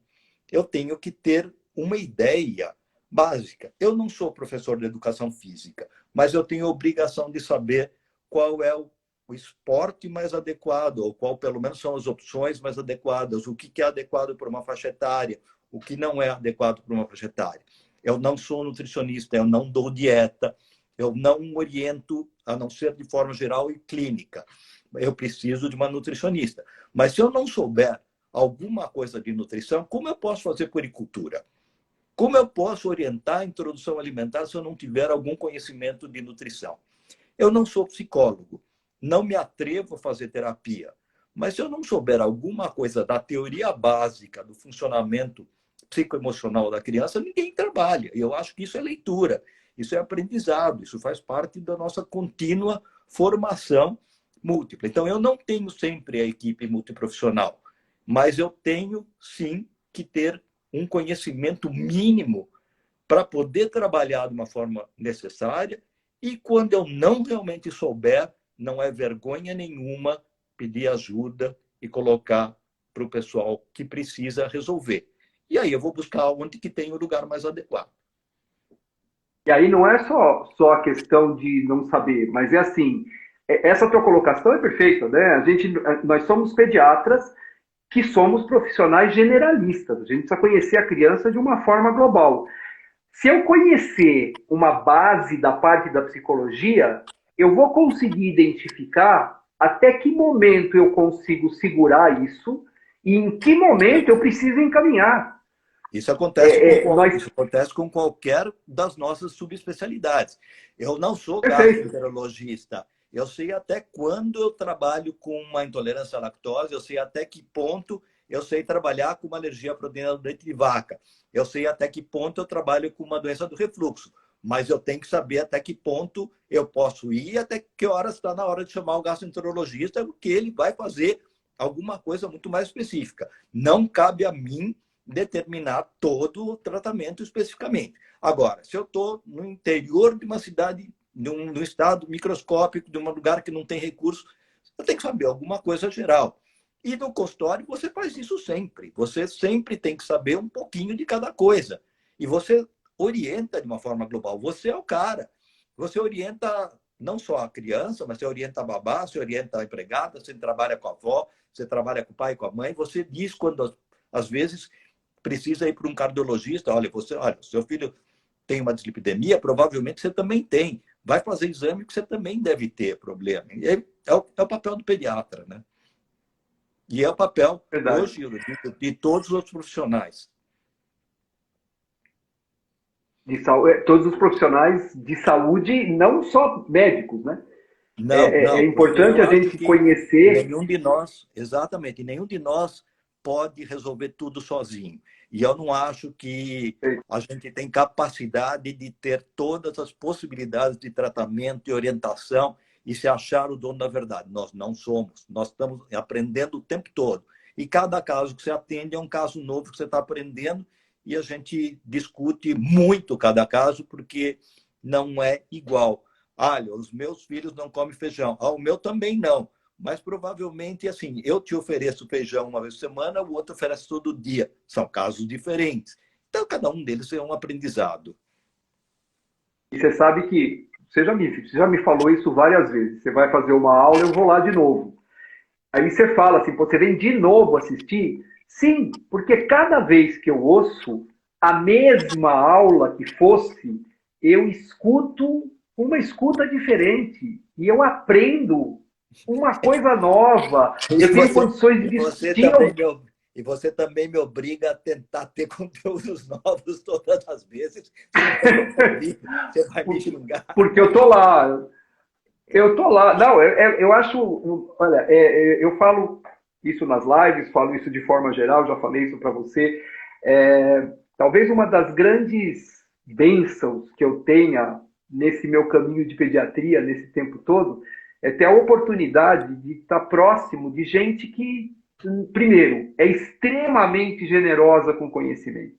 Speaker 2: Eu tenho que ter uma ideia básica. Eu não sou professor de educação física, mas eu tenho a obrigação de saber qual é o esporte mais adequado, ou qual pelo menos são as opções mais adequadas, o que é adequado para uma faixa etária, o que não é adequado para uma faixa etária. Eu não sou nutricionista, eu não dou dieta, eu não oriento, a não ser de forma geral e clínica. Eu preciso de uma nutricionista. Mas se eu não souber alguma coisa de nutrição, como eu posso fazer puericultura? Como eu posso orientar a introdução alimentar se eu não tiver algum conhecimento de nutrição? Eu não sou psicólogo, não me atrevo a fazer terapia, mas se eu não souber alguma coisa da teoria básica do funcionamento psicoemocional da criança, ninguém trabalha. E eu acho que isso é leitura, isso é aprendizado, isso faz parte da nossa contínua formação múltipla. Então, eu não tenho sempre a equipe multiprofissional, mas eu tenho, sim, que ter um conhecimento mínimo para poder trabalhar de uma forma necessária. E quando eu não realmente souber, não é vergonha nenhuma pedir ajuda e colocar para o pessoal que precisa resolver. E aí eu vou buscar onde que tem o lugar mais adequado.
Speaker 3: E aí não é só a questão de não saber, mas é assim, essa tua colocação é perfeita, né? Nós somos pediatras que somos profissionais generalistas. A gente precisa conhecer a criança de uma forma global. Se eu conhecer uma base da parte da psicologia, eu vou conseguir identificar até que momento eu consigo segurar isso e em que momento eu preciso encaminhar.
Speaker 2: Isso acontece com qualquer das nossas subespecialidades. Eu não sou gastroenterologista. Eu sei até quando eu trabalho com uma intolerância à lactose, eu sei até que ponto eu sei trabalhar com uma alergia à proteína do leite de vaca. Eu sei até que ponto eu trabalho com uma doença do refluxo. Mas eu tenho que saber até que ponto eu posso ir, até que horas está na hora de chamar o gastroenterologista, porque ele vai fazer alguma coisa muito mais específica. Não cabe a mim determinar todo o tratamento especificamente. Agora, se eu estou no interior de uma cidade, de um estado microscópico, de um lugar que não tem recurso, eu tenho que saber alguma coisa geral. E no consultório você faz isso sempre. Você sempre tem que saber um pouquinho de cada coisa. E você orienta de uma forma global. Você é o cara. Você orienta não só a criança, mas você orienta a babá, você orienta a empregada, você trabalha com a avó, você trabalha com o pai, com a mãe. Você diz quando, às vezes, precisa ir para um cardiologista. Olha, seu filho tem uma dislipidemia, provavelmente você também tem. Vai fazer exame que você também deve ter problema. E é o papel do pediatra, né? E é o papel, hoje, de todos os outros profissionais.
Speaker 3: Todos os profissionais de saúde, não só médicos, né?
Speaker 2: Não,
Speaker 3: é importante a gente conhecer.
Speaker 2: Nenhum de nós, exatamente, nenhum de nós pode resolver tudo sozinho. E eu não acho que a gente tem capacidade de ter todas as possibilidades de tratamento e orientação e se achar o dono da verdade. Nós não somos. Nós estamos aprendendo o tempo todo. E cada caso que você atende é um caso novo que você está aprendendo e a gente discute muito cada caso porque não é igual. Olha, os meus filhos não comem feijão. O meu também não. Mas provavelmente, assim, eu te ofereço feijão uma vez por semana, o outro oferece todo dia. São casos diferentes. Então, cada um deles é um aprendizado.
Speaker 3: E você sabe que você já me falou isso várias vezes. Você vai fazer uma aula, eu vou lá de novo. Aí você fala assim, você vem de novo assistir? Sim, porque cada vez que eu ouço a mesma aula que fosse, eu escuto uma escuta diferente. E eu aprendo uma coisa nova. Eu tenho condições de discutir.
Speaker 2: E você também me obriga a tentar ter conteúdos novos todas as vezes. Você vai me xingar.
Speaker 3: Porque eu tô lá. Eu tô lá. Não, eu acho. Olha, eu falo isso nas lives, falo isso de forma geral, já falei isso para você. Talvez uma das grandes bênçãos que eu tenha nesse meu caminho de pediatria, nesse tempo todo, é ter a oportunidade de estar próximo de gente que, primeiro, é extremamente generosa com conhecimento.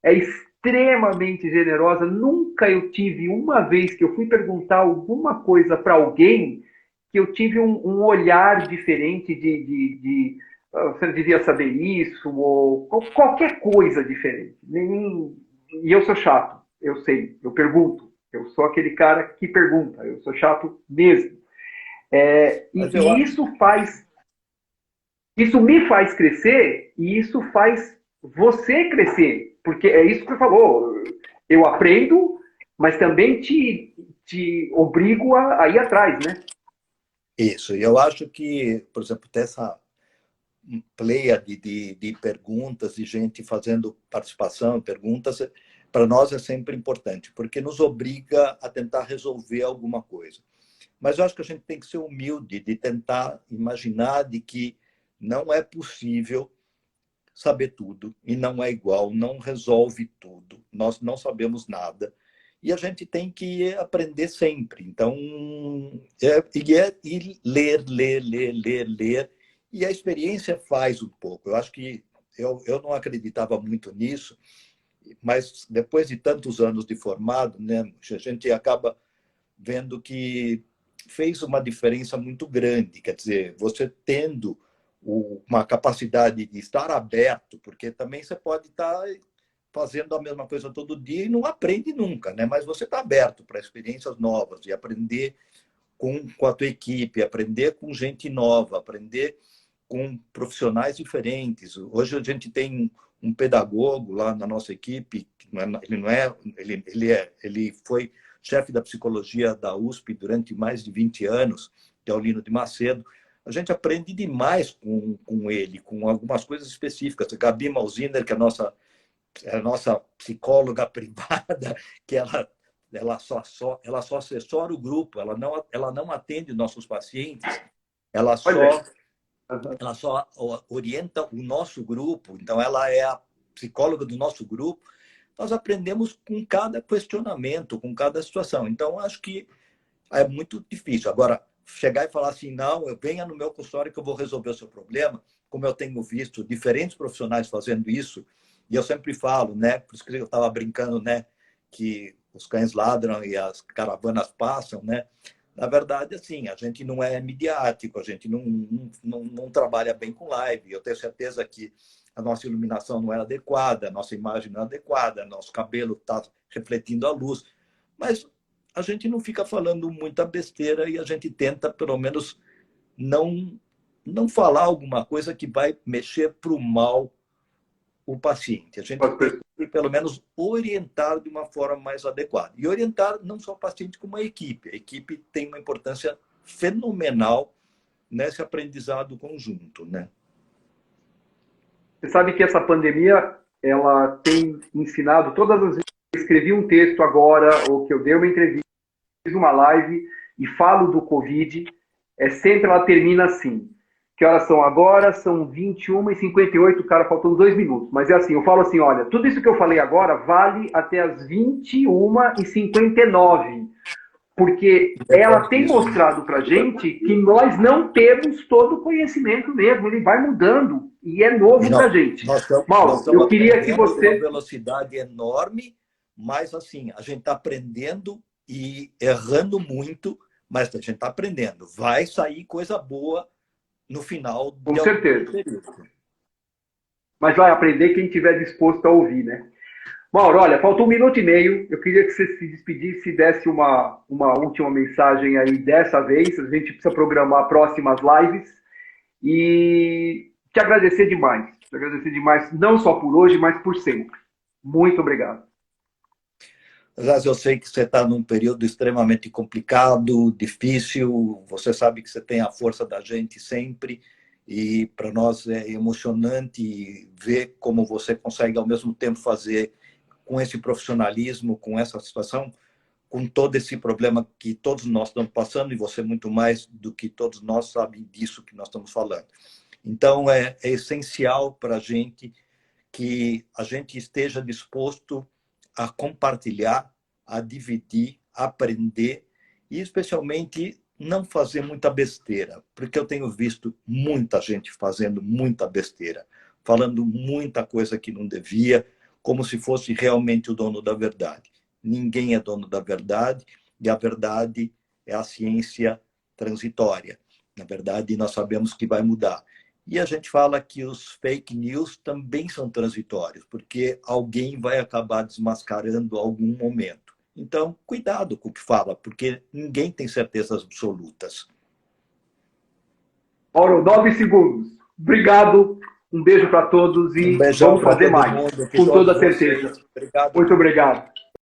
Speaker 3: É extremamente generosa. Nunca eu tive, uma vez que eu fui perguntar alguma coisa para alguém, que eu tive um olhar diferente de você devia saber isso, ou qualquer coisa diferente. E eu sou chato, eu sei, eu pergunto. Eu sou aquele cara que pergunta, eu sou chato mesmo. Isso me faz crescer e isso faz você crescer. Porque é isso que você falou. Eu aprendo, mas também te obrigo a ir atrás, né?
Speaker 2: Isso. E eu acho que, por exemplo, pleiade de perguntas, de gente fazendo participação, perguntas, para nós é sempre importante, porque nos obriga a tentar resolver alguma coisa. Mas eu acho que a gente tem que ser humilde de tentar imaginar de que não é possível saber tudo e não é igual, não resolve tudo. Nós não sabemos nada e a gente tem que aprender sempre. Então, e ler, ler, ler, ler, ler. E a experiência faz um pouco. Eu acho que eu não acreditava muito nisso, mas depois de tantos anos de formado, né, a gente acaba vendo que fez uma diferença muito grande. Quer dizer, você tendo uma capacidade de estar aberto, porque também você pode estar fazendo a mesma coisa todo dia e não aprende nunca, né? Mas você está aberto para experiências novas e aprender com a tua equipe, aprender com gente nova, aprender com profissionais diferentes. Hoje a gente tem um pedagogo lá na nossa equipe, ele foi chefe da psicologia da USP durante mais de 20 anos, que é o Lino de Macedo. A gente aprende demais com ele, com algumas coisas específicas. A Gabi Malziner, que é a nossa psicóloga privada, que ela só assessora o grupo, ela não atende nossos pacientes, ela só orienta o nosso grupo, então ela é a psicóloga do nosso grupo. Nós aprendemos com cada questionamento, com cada situação. Então, acho que é muito difícil. Agora, chegar e falar assim, não, eu venha no meu consultório que eu vou resolver o seu problema, como eu tenho visto diferentes profissionais fazendo isso, e eu sempre falo, né, por isso que eu estava brincando, né, que os cães ladram e as caravanas passam, né? Na verdade, assim, a gente não é midiático, a gente não trabalha bem com live. Eu tenho certeza que a nossa iluminação não era adequada, a nossa imagem não é adequada, nosso cabelo está refletindo a luz. Mas a gente não fica falando muita besteira e a gente tenta, pelo menos, não falar alguma coisa que vai mexer para o mal o paciente. A gente tem que, pelo menos, orientar de uma forma mais adequada. E orientar não só o paciente, como a equipe. A equipe tem uma importância fenomenal nesse aprendizado conjunto, né?
Speaker 3: Você sabe que essa pandemia, ela tem ensinado, todas as vezes que eu escrevi um texto agora, ou que eu dei uma entrevista, fiz uma live e falo do Covid, sempre ela termina assim. Que horas são agora? São 21h58, cara, faltam 2 minutos. Mas é assim, eu falo assim, olha, tudo isso que eu falei agora vale até as 21h59. Porque ela tem mostrado pra gente que nós não temos todo o conhecimento mesmo, ele vai mudando e é novo pra gente.
Speaker 2: Mauro,
Speaker 3: eu queria que você...
Speaker 2: uma velocidade enorme, mas assim, a gente está aprendendo e errando muito, mas a gente está aprendendo. Vai sair coisa boa no final.
Speaker 3: Com certeza. Mas vai aprender quem estiver disposto a ouvir, né? Mauro, olha, faltou 1 minuto e meio. Eu queria que você se despedisse e desse uma última mensagem aí dessa vez. A gente precisa programar próximas lives. E te agradecer demais. Te agradecer demais, não só por hoje, mas por sempre. Muito obrigado.
Speaker 2: Aliás, eu sei que você está num período extremamente complicado, difícil. Você sabe que você tem a força da gente sempre. E para nós é emocionante ver como você consegue, ao mesmo tempo, fazer com esse profissionalismo, com essa situação, com todo esse problema que todos nós estamos passando, e você muito mais do que todos nós sabem disso que nós estamos falando. Então, é essencial para a gente que a gente esteja disposto a compartilhar, a dividir, a aprender e, especialmente, não fazer muita besteira, porque eu tenho visto muita gente fazendo muita besteira, falando muita coisa que não devia, como se fosse realmente o dono da verdade. Ninguém é dono da verdade, e a verdade é a ciência transitória. Na verdade, nós sabemos que vai mudar. E a gente fala que os fake news também são transitórios, porque alguém vai acabar desmascarando algum momento. Então, cuidado com o que fala, porque ninguém tem certezas absolutas.
Speaker 3: Mauro, 9 segundos. Obrigado. Um beijo para todos e vamos fazer mais, com toda certeza.
Speaker 2: Obrigado.
Speaker 3: Muito obrigado.